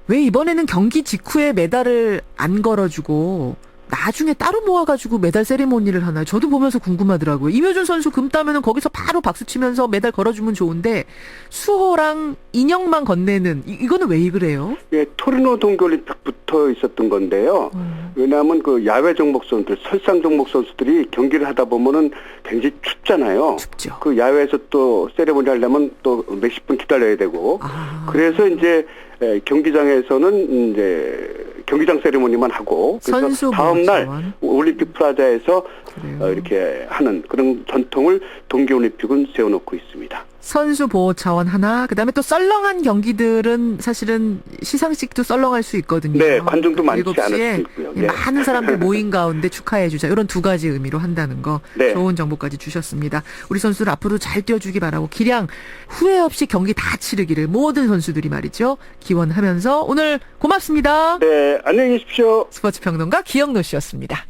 왜 이번에는 경기 직후에 메달을 안 걸어주고 나중에 따로 모아가지고 메달 세리머니를 하나요? 저도 보면서 궁금하더라고요. 이묘준 선수 금 따면은 거기서 바로 박수 치면서 메달 걸어주면 좋은데 수호랑 인형만 건네는 이거는 왜 그래요? 예, 토리노 동계올림픽부터 있었던 건데요. 왜냐하면 그 야외 종목 선수들, 설상 종목 선수들이 경기를 하다 보면은 굉장히 춥잖아요. 춥죠. 그 야외에서 또 세리머니 하려면 또 몇십 분 기다려야 되고. 그래서 이제 경기장에서는 이제 경기장 세리머니만 하고 그래서 다음 날 올림픽 플라자에서 이렇게 하는 그런 전통을 동계올림픽은 세워놓고 있습니다. 선수 보호 차원 하나, 그다음에 또 썰렁한 경기들은 사실은 시상식도 썰렁할 수 있거든요. 네, 관중도 많지 7시에 않을 수 있고요. 네. 많은 사람들 모인 가운데 축하해주자. 이런 두 가지 의미로 한다는 거 네. 좋은 정보까지 주셨습니다. 우리 선수들 앞으로 잘 뛰어주기 바라고 기량 후회 없이 경기 다 치르기를 모든 선수들이 말이죠. 기원하면서 오늘 고맙습니다. 네, 안녕히 계십시오. 스포츠 평론가 기영노 씨였습니다.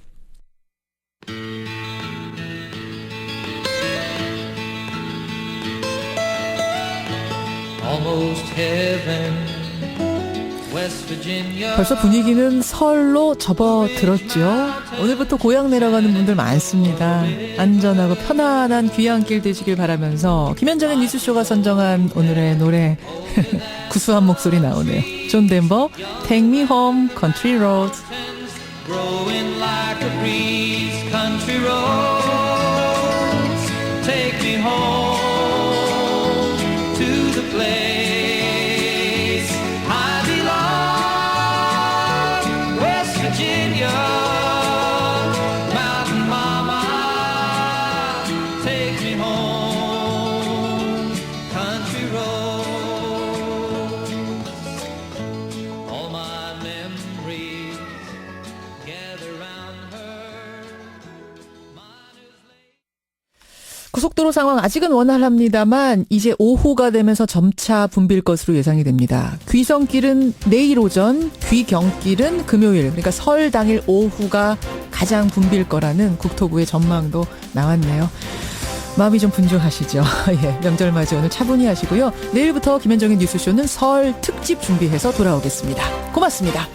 벌써 분위기는 설로 접어들었죠. 오늘부터 고향 내려가는 분들 많습니다. 안전하고 편안한 귀향길 되시길 바라면서 김현정의 뉴스쇼가 선정한 오늘의 노래 구수한 목소리 나오네요. 존 덴버, Take Me Home, Country Roads. Growing like a breeze, country roads, take me home to the place I belong, West Virginia, Mountain Mama, take me home, country roads, all my memories gather round her. 고속도로 상황 아직은 원활합니다만 이제 오후가 되면서 점차 붐빌 것으로 예상이 됩니다. 귀성길은 내일 오전, 귀경길은 금요일, 그러니까 설 당일 오후가 가장 붐빌 거라는 국토부의 전망도 나왔네요. 마음이 좀 분주하시죠? 예, 명절 맞이 오늘 차분히 하시고요. 내일부터 김현정의 뉴스쇼는 설 특집 준비해서 돌아오겠습니다. 고맙습니다.